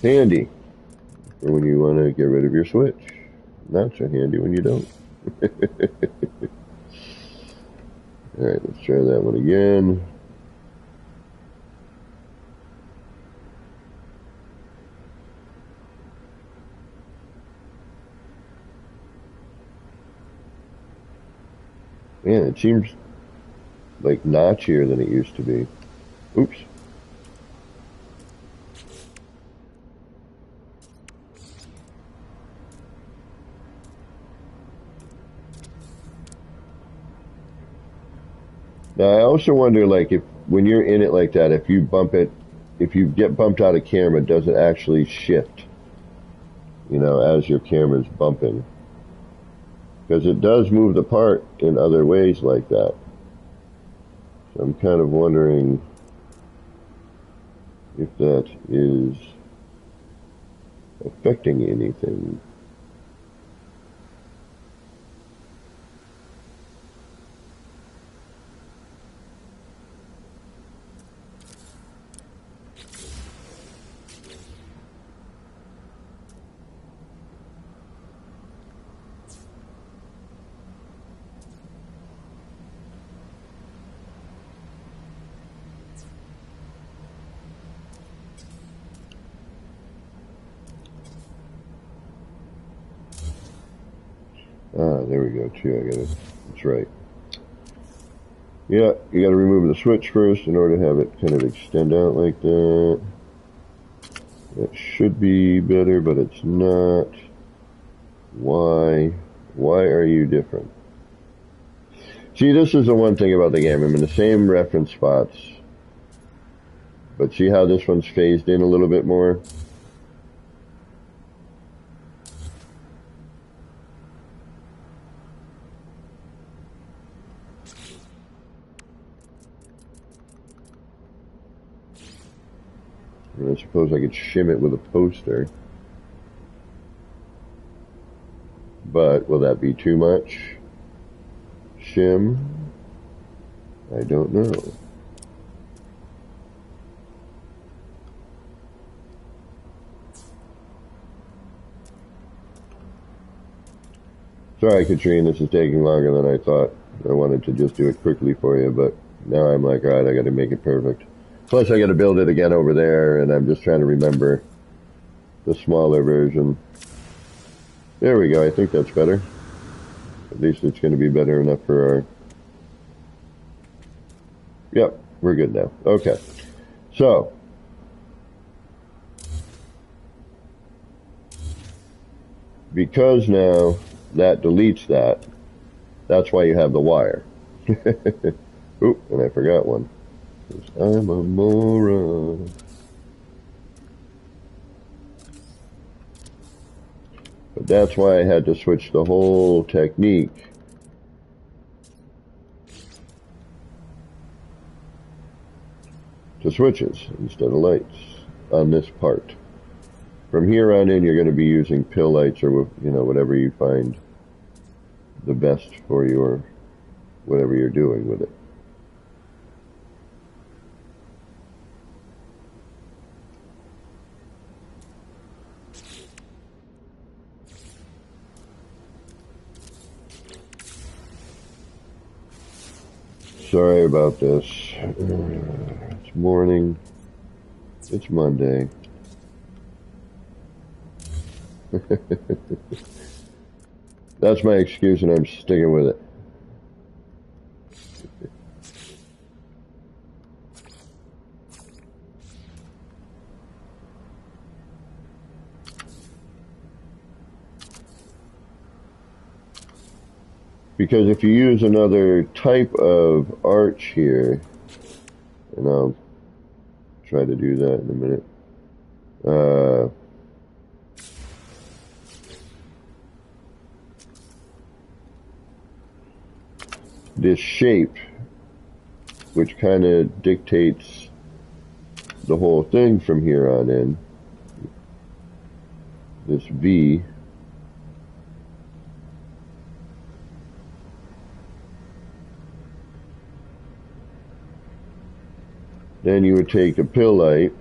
Handy for when you want to get rid of your switch. Not so handy when you don't. Alright, let's try that one again. Man, it seems like notchier than it used to be. Oops. Now I also wonder, like, if when you're in it like that, if you bump it, if you get bumped out of camera, does it actually shift? You know, as your camera's bumping, because it does move the part in other ways like that. So I'm kind of wondering if that is affecting anything. Ah, there we go, too. That's right. Yeah, you gotta remove the switch first in order to have it kind of extend out like that. That should be better, but it's not. Why? Why are you different? See, this is the one thing about the game. I'm in the same reference spots. But see how this one's phased in a little bit more? I suppose I could shim it with a poster. But will that be too much shim? I don't know. Sorry, Katrine, this is taking longer than I thought. I wanted to just do it quickly for you, but now I'm like, all right, I got to make it perfect. Plus, I got to build it again over there, and I'm just trying to remember the smaller version. There we go. I think that's better. At least it's going to be better enough for our... Yep, we're good now. Okay. So, because now that deletes that, that's why you have the wire. Oop, and I forgot one. I'm a moron. But that's why I had to switch the whole technique to switches instead of lights on this part. From here on in, you're going to be using pill lights or, you know, whatever you find the best for your, whatever you're doing with it. Sorry about this. It's morning. It's Monday. That's my excuse and I'm sticking with it. Because if you use another type of arch here, and I'll try to do that in a minute, this shape, which kind of dictates the whole thing from here on in, this V, then you would take a pill light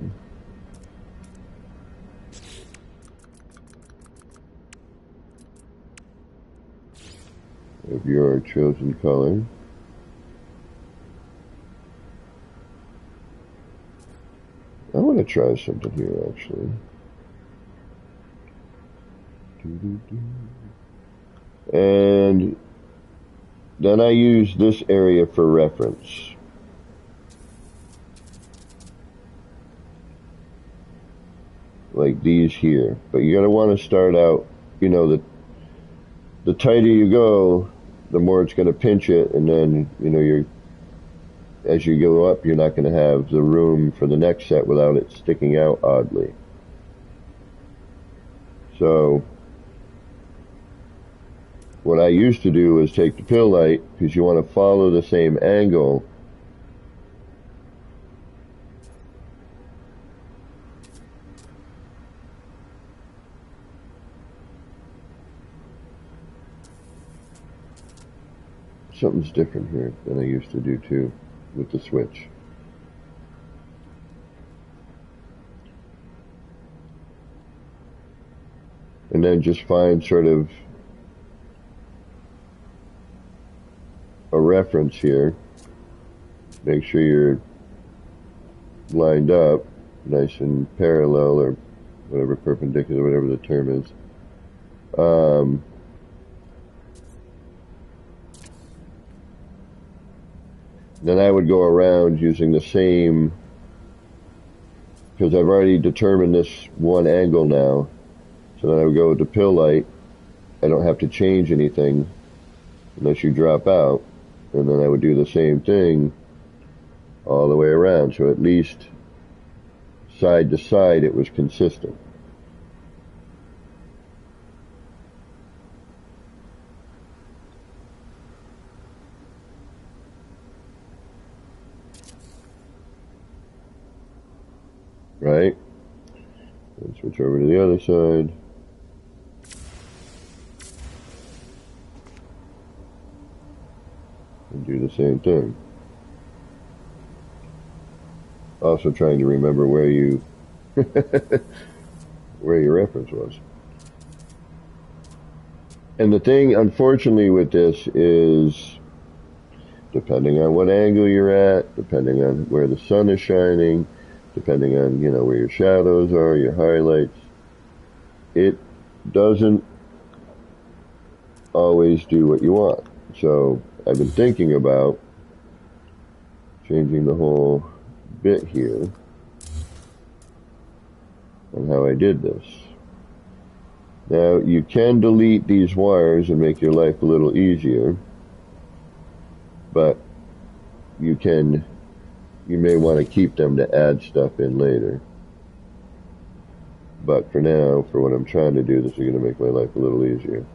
of your chosen color, I want to try something here actually. And then I use this area for reference. Like these here. But you're going to want to start out, you know, the tighter you go, the more it's going to pinch it, and then, you know, as you go up, you're not going to have the room for the next set without it sticking out oddly. So, what I used to do is take the pill light, because you want to follow the same angle. Something's different here than I used to do too with the switch. And then just find sort of a reference here. Make sure you're lined up, nice and parallel, or whatever, perpendicular, whatever the term is. Then I would go around using the same, because I've already determined this one angle now. So then I would go with the pill light. I don't have to change anything unless you drop out. And then I would do the same thing all the way around. So at least side to side it was consistent. Right? And switch over to the other side. and do the same thing. Also trying to remember where you where your reference was. And the thing, unfortunately, with this is, depending on what angle you're at, depending on where the sun is shining, depending on, you know, where your shadows are, your highlights, it doesn't always do what you want. So I've been thinking about changing the whole bit here on how I did this. Now, you can delete these wires and make your life a little easier, but you may want to keep them to add stuff in later. But for now, for what I'm trying to do, this is going to make my life a little easier.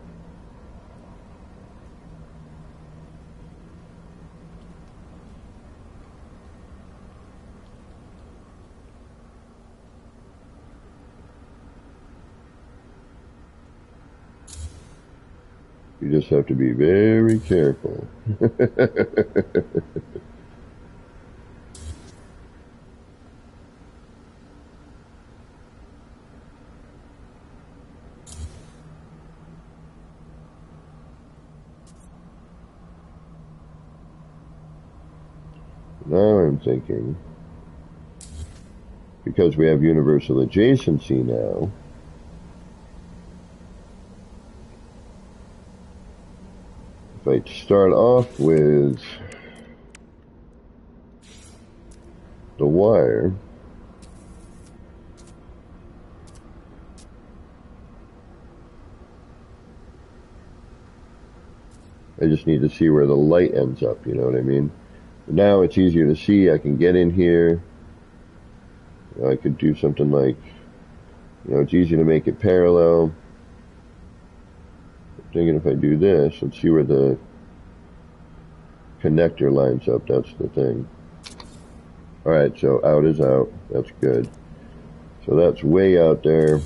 You just have to be very careful. Now I'm thinking, because we have universal adjacency now, if I start off with the wire, I just need to see where the light ends up, you know what I mean? Now it's easier to see. I can get in here. You know, I could do something like, you know, it's easy to make it parallel. I'm thinking if I do this and see where the connector lines up, that's the thing. Alright, so out is out. That's good. So that's way out there.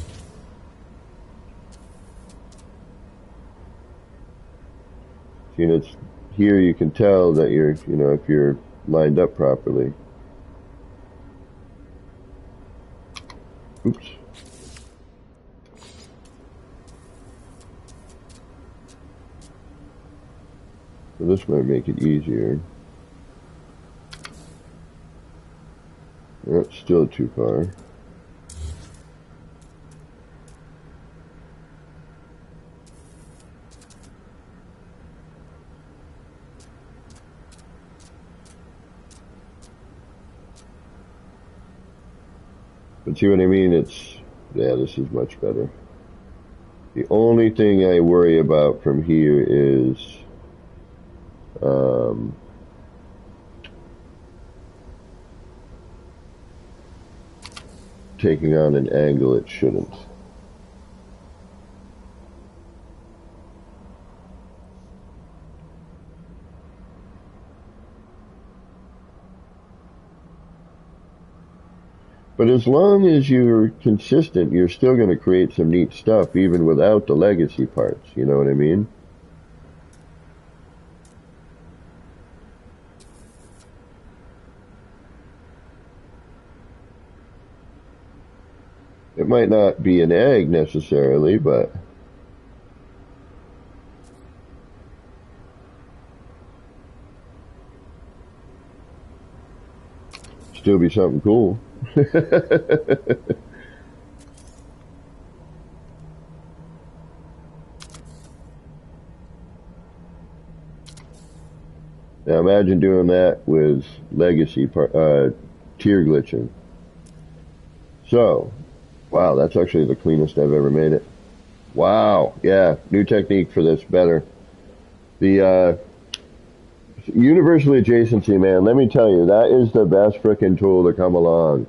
See, and it's here you can tell that you're, you know, if you're lined up properly. Oops. So this might make it easier. That's still too far. But see what I mean? It's, yeah, this is much better. The only thing I worry about from here is taking on an angle it shouldn't. But as long as you're consistent, you're still going to create some neat stuff even without the legacy parts, you know what I mean? It might not be an egg necessarily, but still be something cool. Now imagine doing that with legacy tier glitching. So, wow, that's actually the cleanest I've ever made it. Wow, yeah, new technique for this, better. The universal adjacency, man, let me tell you, that is the best frickin' tool to come along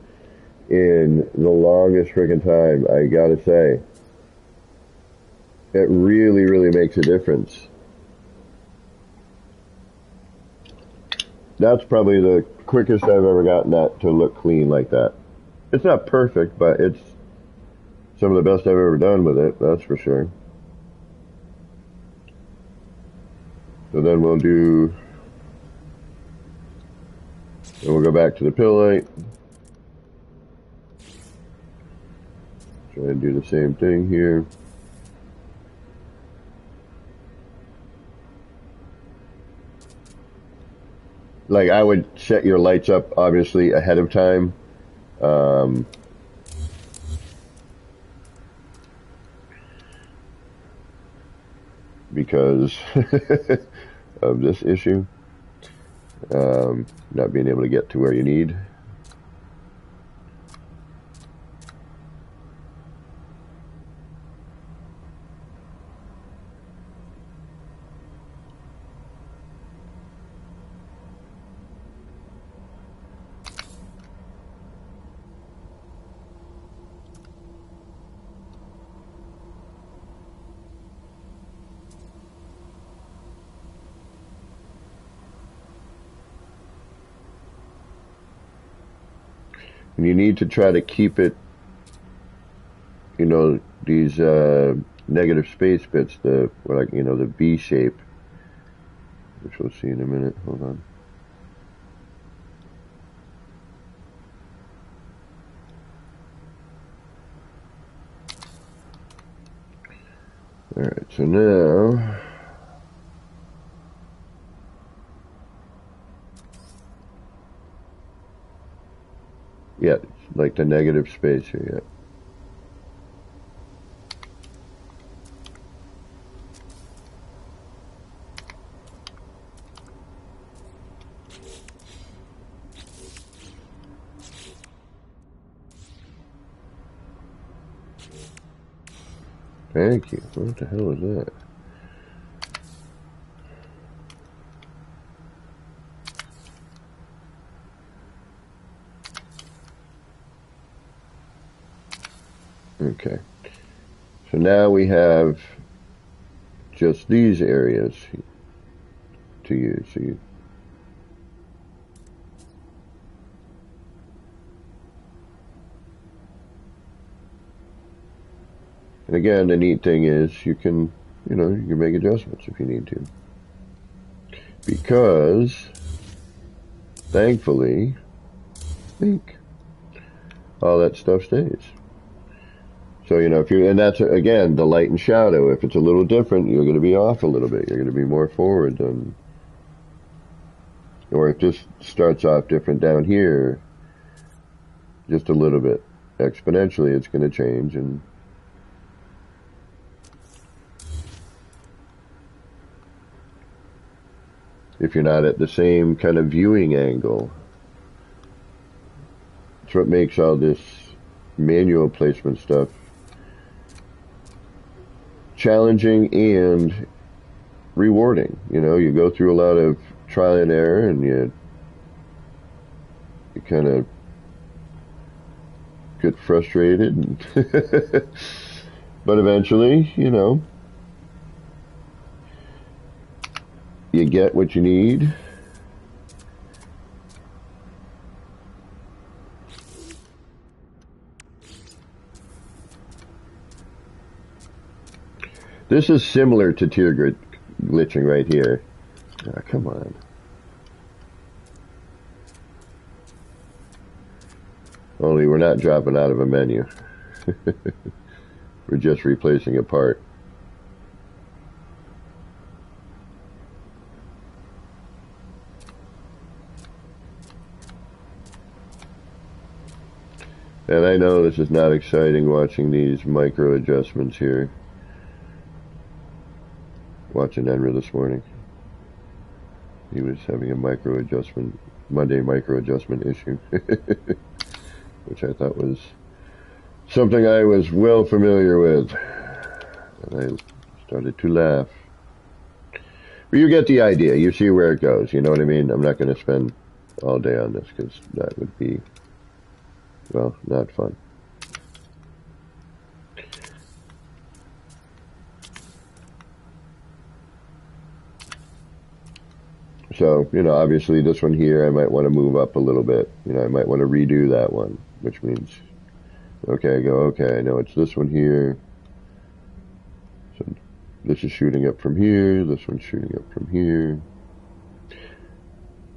in the longest frickin' time, I gotta say. It really, really makes a difference. That's probably the quickest I've ever gotten that to look clean like that. It's not perfect, but it's some of the best I've ever done with it, that's for sure. So then we'll do And we'll go back to the pill light. Try and do the same thing here. Like, I would set your lights up, obviously, ahead of time. Because of this issue. Not being able to get to where you need. And you need to try to keep it, you know, these negative space bits, the B shape, which we'll see in a minute. Hold on. All right, so now yeah, like the negative space here, yeah. Thank you. What the hell is that? Okay. So now we have just these areas to use. So and again, the neat thing is you can make adjustments if you need to. Because, thankfully, all that stuff stays. So, and that's, again, the light and shadow. If it's a little different, you're going to be off a little bit. You're going to be more forward than, or if this starts off different down here, just a little bit, exponentially, it's going to change. And if you're not at the same kind of viewing angle, it's what makes all this manual placement stuff challenging and rewarding. You go through a lot of trial and error, and you kind of get frustrated. But eventually, you get what you need. This is similar to tear glitching right here. Oh, come on. Only we're not dropping out of a menu. We're just replacing a part. And I know this is not exciting watching these micro adjustments here. Watching Enra this morning. He was having a Monday micro adjustment issue. Which I thought was something I was well familiar with. And I started to laugh. But you get the idea. You see where it goes. You know what I mean? I'm not going to spend all day on this because that would be, well, not fun. So, obviously this one here, I might want to move up a little bit. I might want to redo that one, which means, okay, I know it's this one here. So this is shooting up from here. This one's shooting up from here.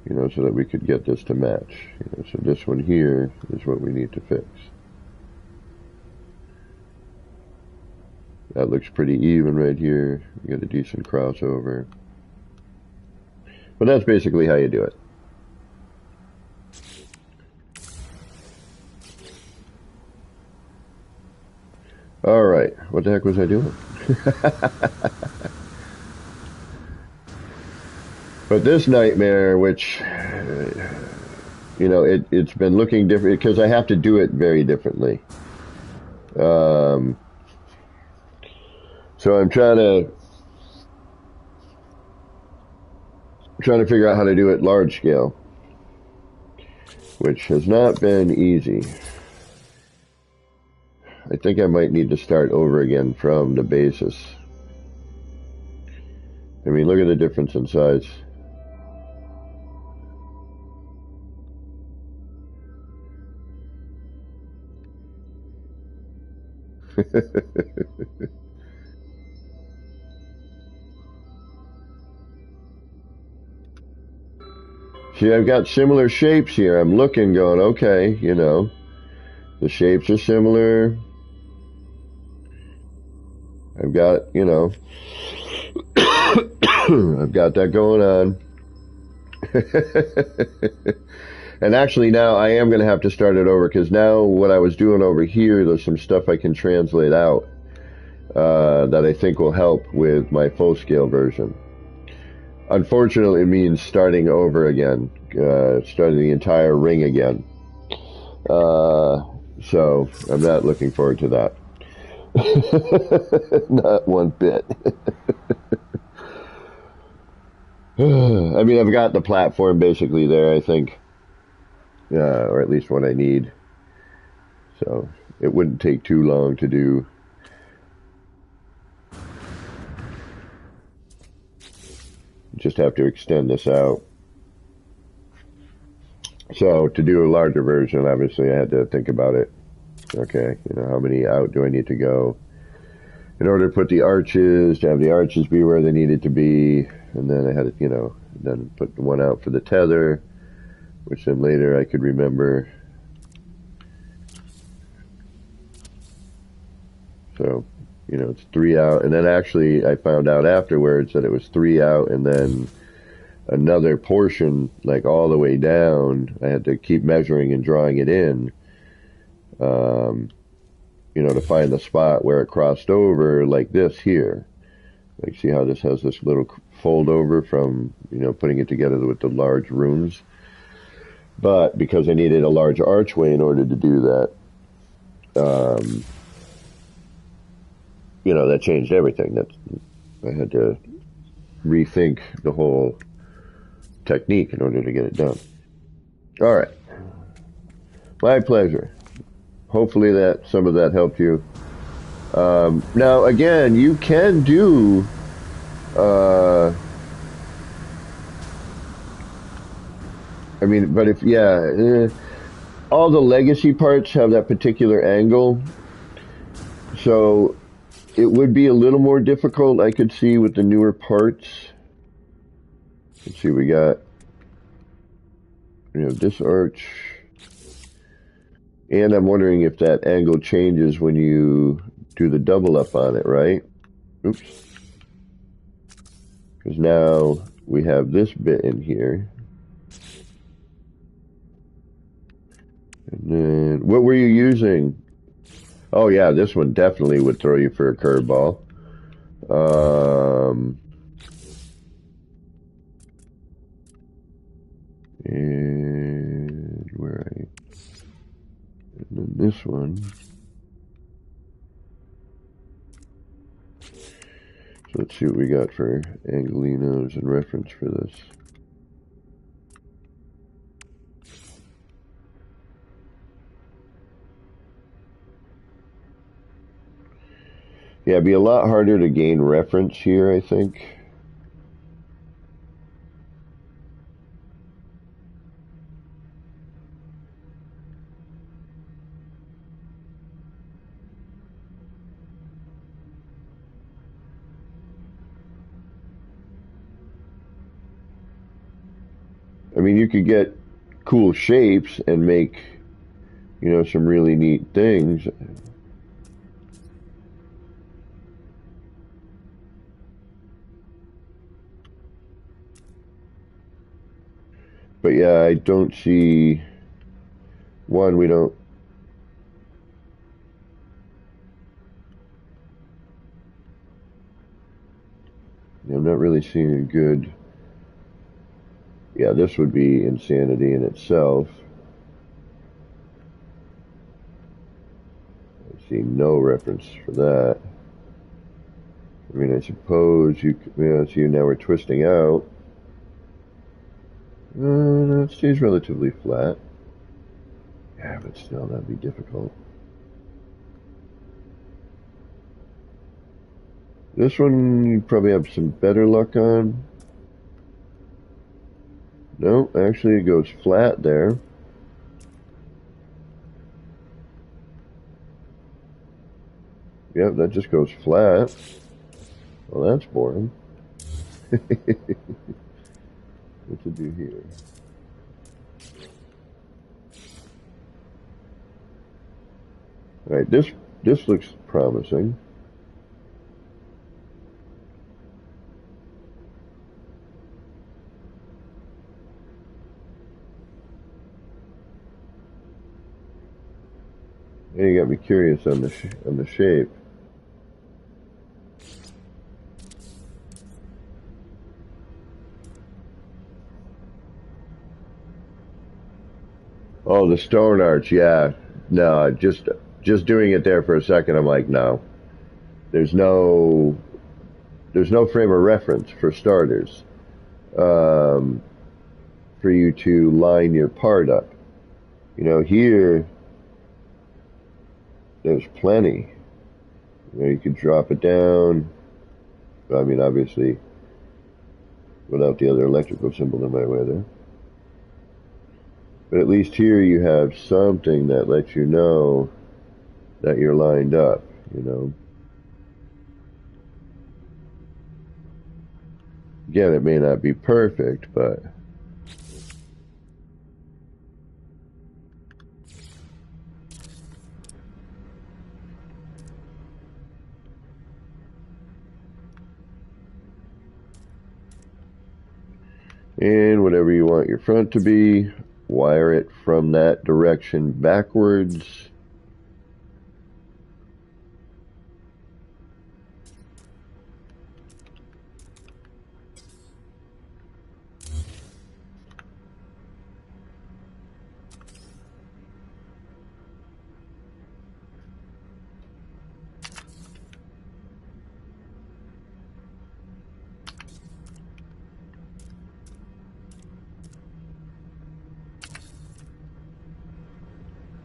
you know, so that we could get this to match. You know, so this one here is what we need to fix. That looks pretty even right here. We got a decent crossover. But that's basically how you do it. All right, what the heck was I doing? But this nightmare, which, you know, it's been looking different because I have to do it very differently. So I'm trying to figure out how to do it large scale, which has not been easy. I think I might need to start over again from the basis. I mean, look at the difference in size. See, I've got similar shapes here. I'm looking, going, okay, you know, the shapes are similar. I've got, you know, I've got that going on. And actually now I am going to have to start it over because now what I was doing over here, there's some stuff I can translate out that I think will help with my full scale version. Unfortunately, it means starting over again, starting the entire ring again. So I'm not looking forward to that. Not one bit. I mean, I've got the platform basically there, I think, or at least what I need. So it wouldn't take too long to do. Just have to extend this out. So to do a larger version, obviously I had to think about it. Okay, you know, how many out do I need to go in order to put the arches, to have the arches be where they needed to be, and then I had to, you know, then put one out for the tether, which then later I could remember. So, you know, it's 3 out, and then actually I found out afterwards that it was 3 out, and then another portion, like all the way down, I had to keep measuring and drawing it in, you know, to find the spot where it crossed over, like this here. Like, see how this has this little fold over from, you know, putting it together with the large runes. But because I needed a large archway in order to do that, you know, that changed everything. That I had to rethink the whole technique in order to get it done. All right. My pleasure. Hopefully that some of that helped you. Now, again, you can do I mean, but if, yeah, all the legacy parts have that particular angle, so it would be a little more difficult, I could see, with the newer parts. Let's see, we got, you know, this arch, and I'm wondering if that angle changes when you do the double up on it, right? Oops. Because now we have this bit in here. And then, what were you using? Oh yeah, this one definitely would throw you for a curveball. And where I, and then this one. So let's see what we got for angolinos and reference for this. Yeah, it'd be a lot harder to gain reference here, I think. I mean, you could get cool shapes and make, you know, some really neat things. But yeah, I don't see, one, we don't, I'm not really seeing a good, yeah, this would be insanity in itself. I see no reference for that. I mean, I suppose you could, yeah, see, now we're twisting out. No, it stays relatively flat. Yeah, but still, that'd be difficult. This one you probably have some better luck on. No, actually it goes flat there. Yep, that just goes flat. Well, that's boring. What to do here? Alright, this looks promising. And you got me curious on the shape. Oh, the stone arch, yeah. No, just doing it there for a second, I'm like, no. There's no frame of reference for starters. For you to line your part up. You know, here there's plenty. You know, you could drop it down. I mean, obviously, without the other electrical symbol in my way there. But at least here you have something that lets you know that you're lined up, you know. Again, it may not be perfect, but and whatever you want your front to be, wire it from that direction backwards.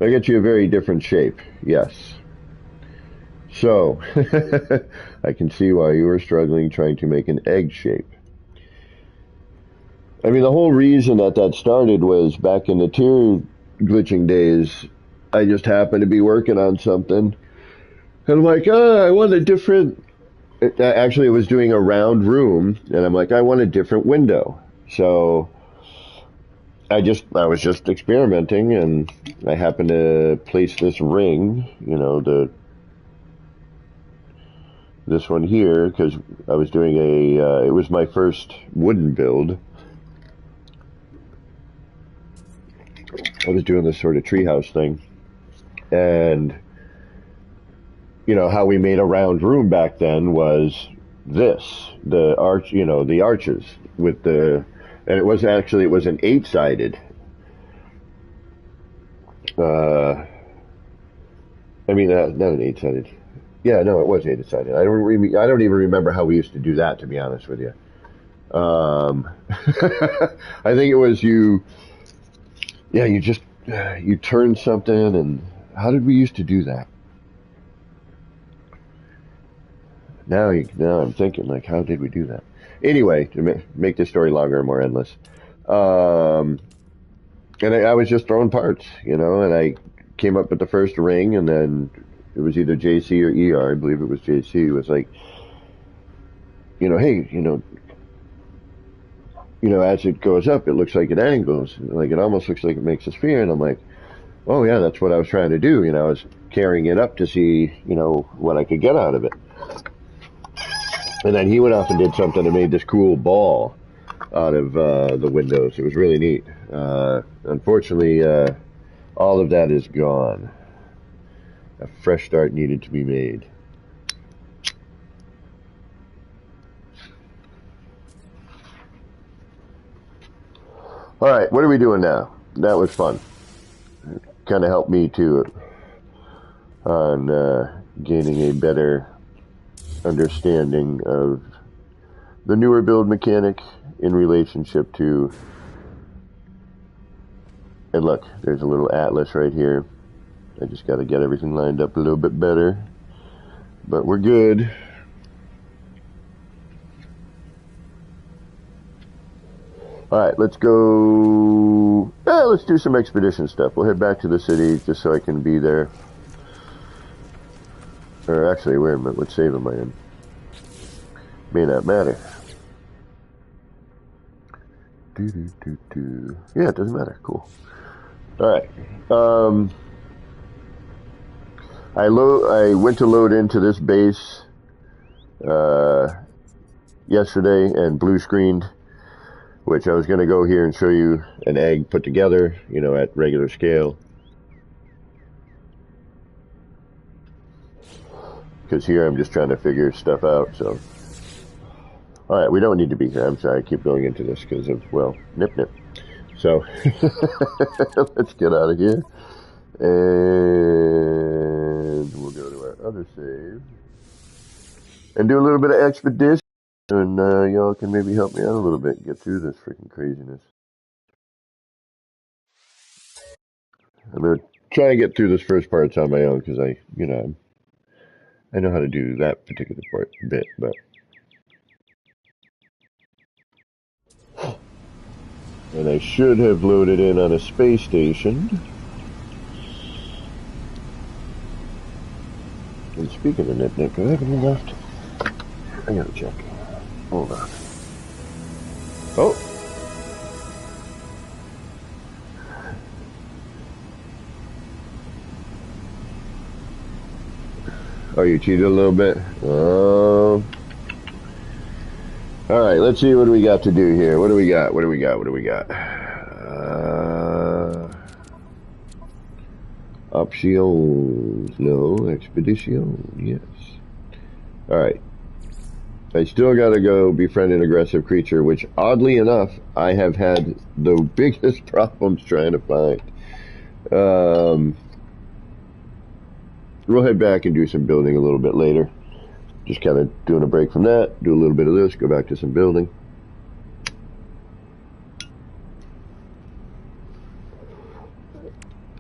I get you a very different shape, yes. So, I can see why you were struggling trying to make an egg shape. I mean, the whole reason that started was back in the tier glitching days, I just happened to be working on something. And I'm like, I want a different... Actually, it was doing a round room, and I'm like, I want a different window. So I was just experimenting, and I happened to place this ring, you know, this one here, because I was doing it was my first wooden build. I was doing this sort of treehouse thing, and you know how we made a round room back then was the arch, you know, the arches with the, and it was an 8-sided. I mean, not an 8-sided. Yeah, no, it was 8-sided. I don't even remember how we used to do that, to be honest with you. I think it was you turn something, and how did we used to do that? Now I'm thinking, like, how did we do that? Anyway, to make this story longer and more endless, and I was just throwing parts, you know, and I came up with the first ring, and then it was either JC or ER, I believe it was JC, was like, you know, hey, you know, you know, as it goes up, it looks like it angles. Like, it almost looks like it makes a sphere. And I'm like, oh, yeah, that's what I was trying to do. You know, I was carrying it up to see, you know, what I could get out of it. And then he went off and did something and made this cool ball out of the windows. It was really neat. Unfortunately, all of that is gone. A fresh start needed to be made. All right, what are we doing now? That was fun. Kind of helped me too on gaining a better understanding of the newer build mechanic in relationship to, and look, there's a little atlas right here. I just got to get everything lined up a little bit better, but we're good. Alright, let's go, let's do some expedition stuff. We'll head back to the city just so I can be there. Or actually, wait a minute, what save am I in? May not matter. Yeah, it doesn't matter, cool. Alright, I went to load into this base yesterday and blue screened, which I was going to go here and show you an egg put together, you know, at regular scale. Because here I'm just trying to figure stuff out, so. Alright, we don't need to be here. I'm sorry, I keep going into this because of, well, nip. So, let's get out of here. And we'll go to our other save. And do a little bit of expedition. And y'all can maybe help me out a little bit and get through this freaking craziness. I'm going to try and get through this first part on my own because I know how to do that particular bit, but. And I should have loaded in on a space station. And speaking of nip, do I have any left? I gotta check. Hold on. Oh! Oh, you cheated a little bit? Alright, let's see what do we got to do here. What do we got? Options. No. Expedition. Yes. Alright. I still gotta go befriend an aggressive creature, which oddly enough, I have had the biggest problems trying to find. We'll head back and do some building a little bit later. Just kind of doing a break from that, do a little bit of this, go back to some building.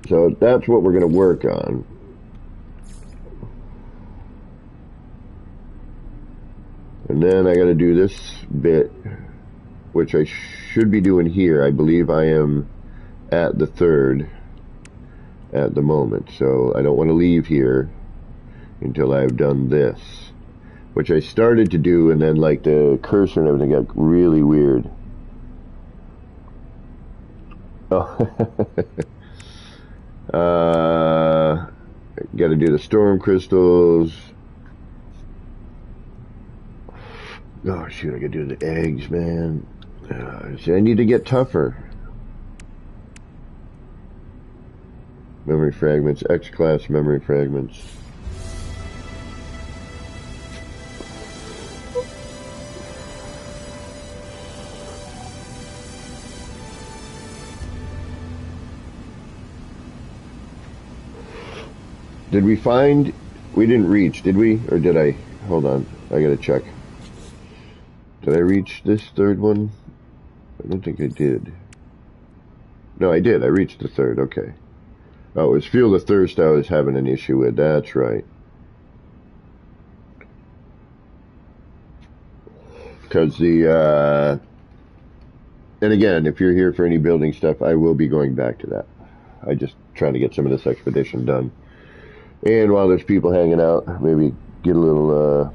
So that's what we're going to work on. And then I got to do this bit, which I should be doing here. I believe I am at the 3rd at the moment. So I don't want to leave here until I've done this. Which I started to do, and then like the cursor and everything got really weird. Oh. Got to do the storm crystals. Oh shoot, I gotta do the eggs, man. See, I need to get tougher. Memory fragments, X-class memory fragments. Did we find, we didn't reach, did we? Or did I? Hold on, I gotta check. Did I reach this 3rd one? I don't think I did. No, I did. I reached the 3rd. Okay. Oh, it was Feel the Thirst I was having an issue with. That's right. Because the, and again, if you're here for any building stuff, I will be going back to that. I just trying to get some of this expedition done. And while there's people hanging out, maybe get a little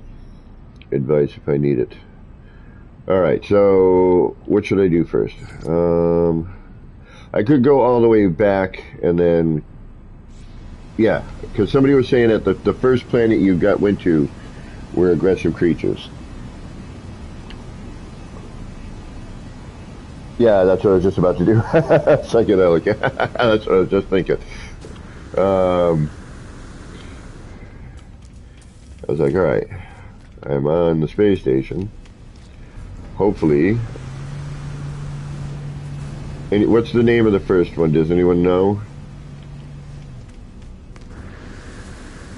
advice if I need it. Alright, so what should I do first? I could go all the way back and then... Yeah, because somebody was saying that the first planet you went to were aggressive creatures. Yeah, that's what I was just about to do. Psychedelic. That's what I was just thinking. I was like, alright, I'm on the space station. Hopefully. What's the name of the first one? Does anyone know?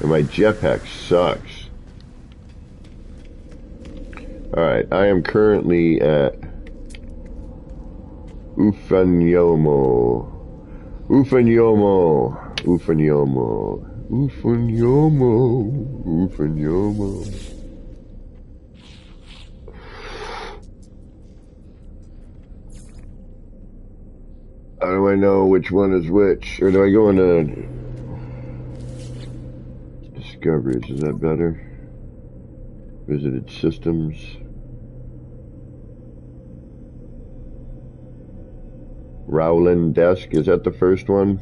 And my jetpack sucks. Alright, I am currently at Ufanyomo. Ufanyomo. Ufanyomo. Ufanyomo. Ufanyomo. How do I know which one is which? Or do I go into discoveries? Is that better? Visited systems. Rowland desk. Is that the first one?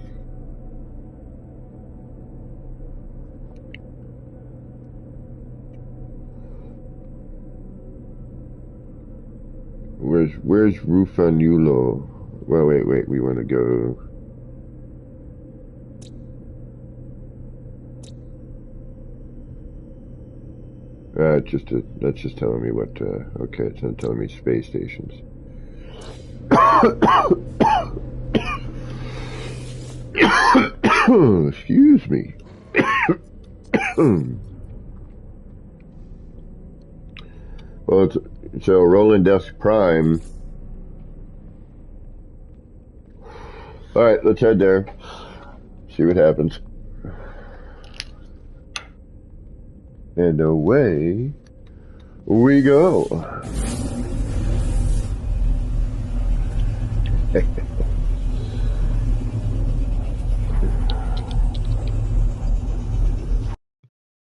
Where's Rufanulo? Well, wait, we want to go... that's just telling me what, okay, it's not telling me space stations. Excuse me. Well, so Roland Desk Prime. Alright, let's head there. See what happens. And away we go.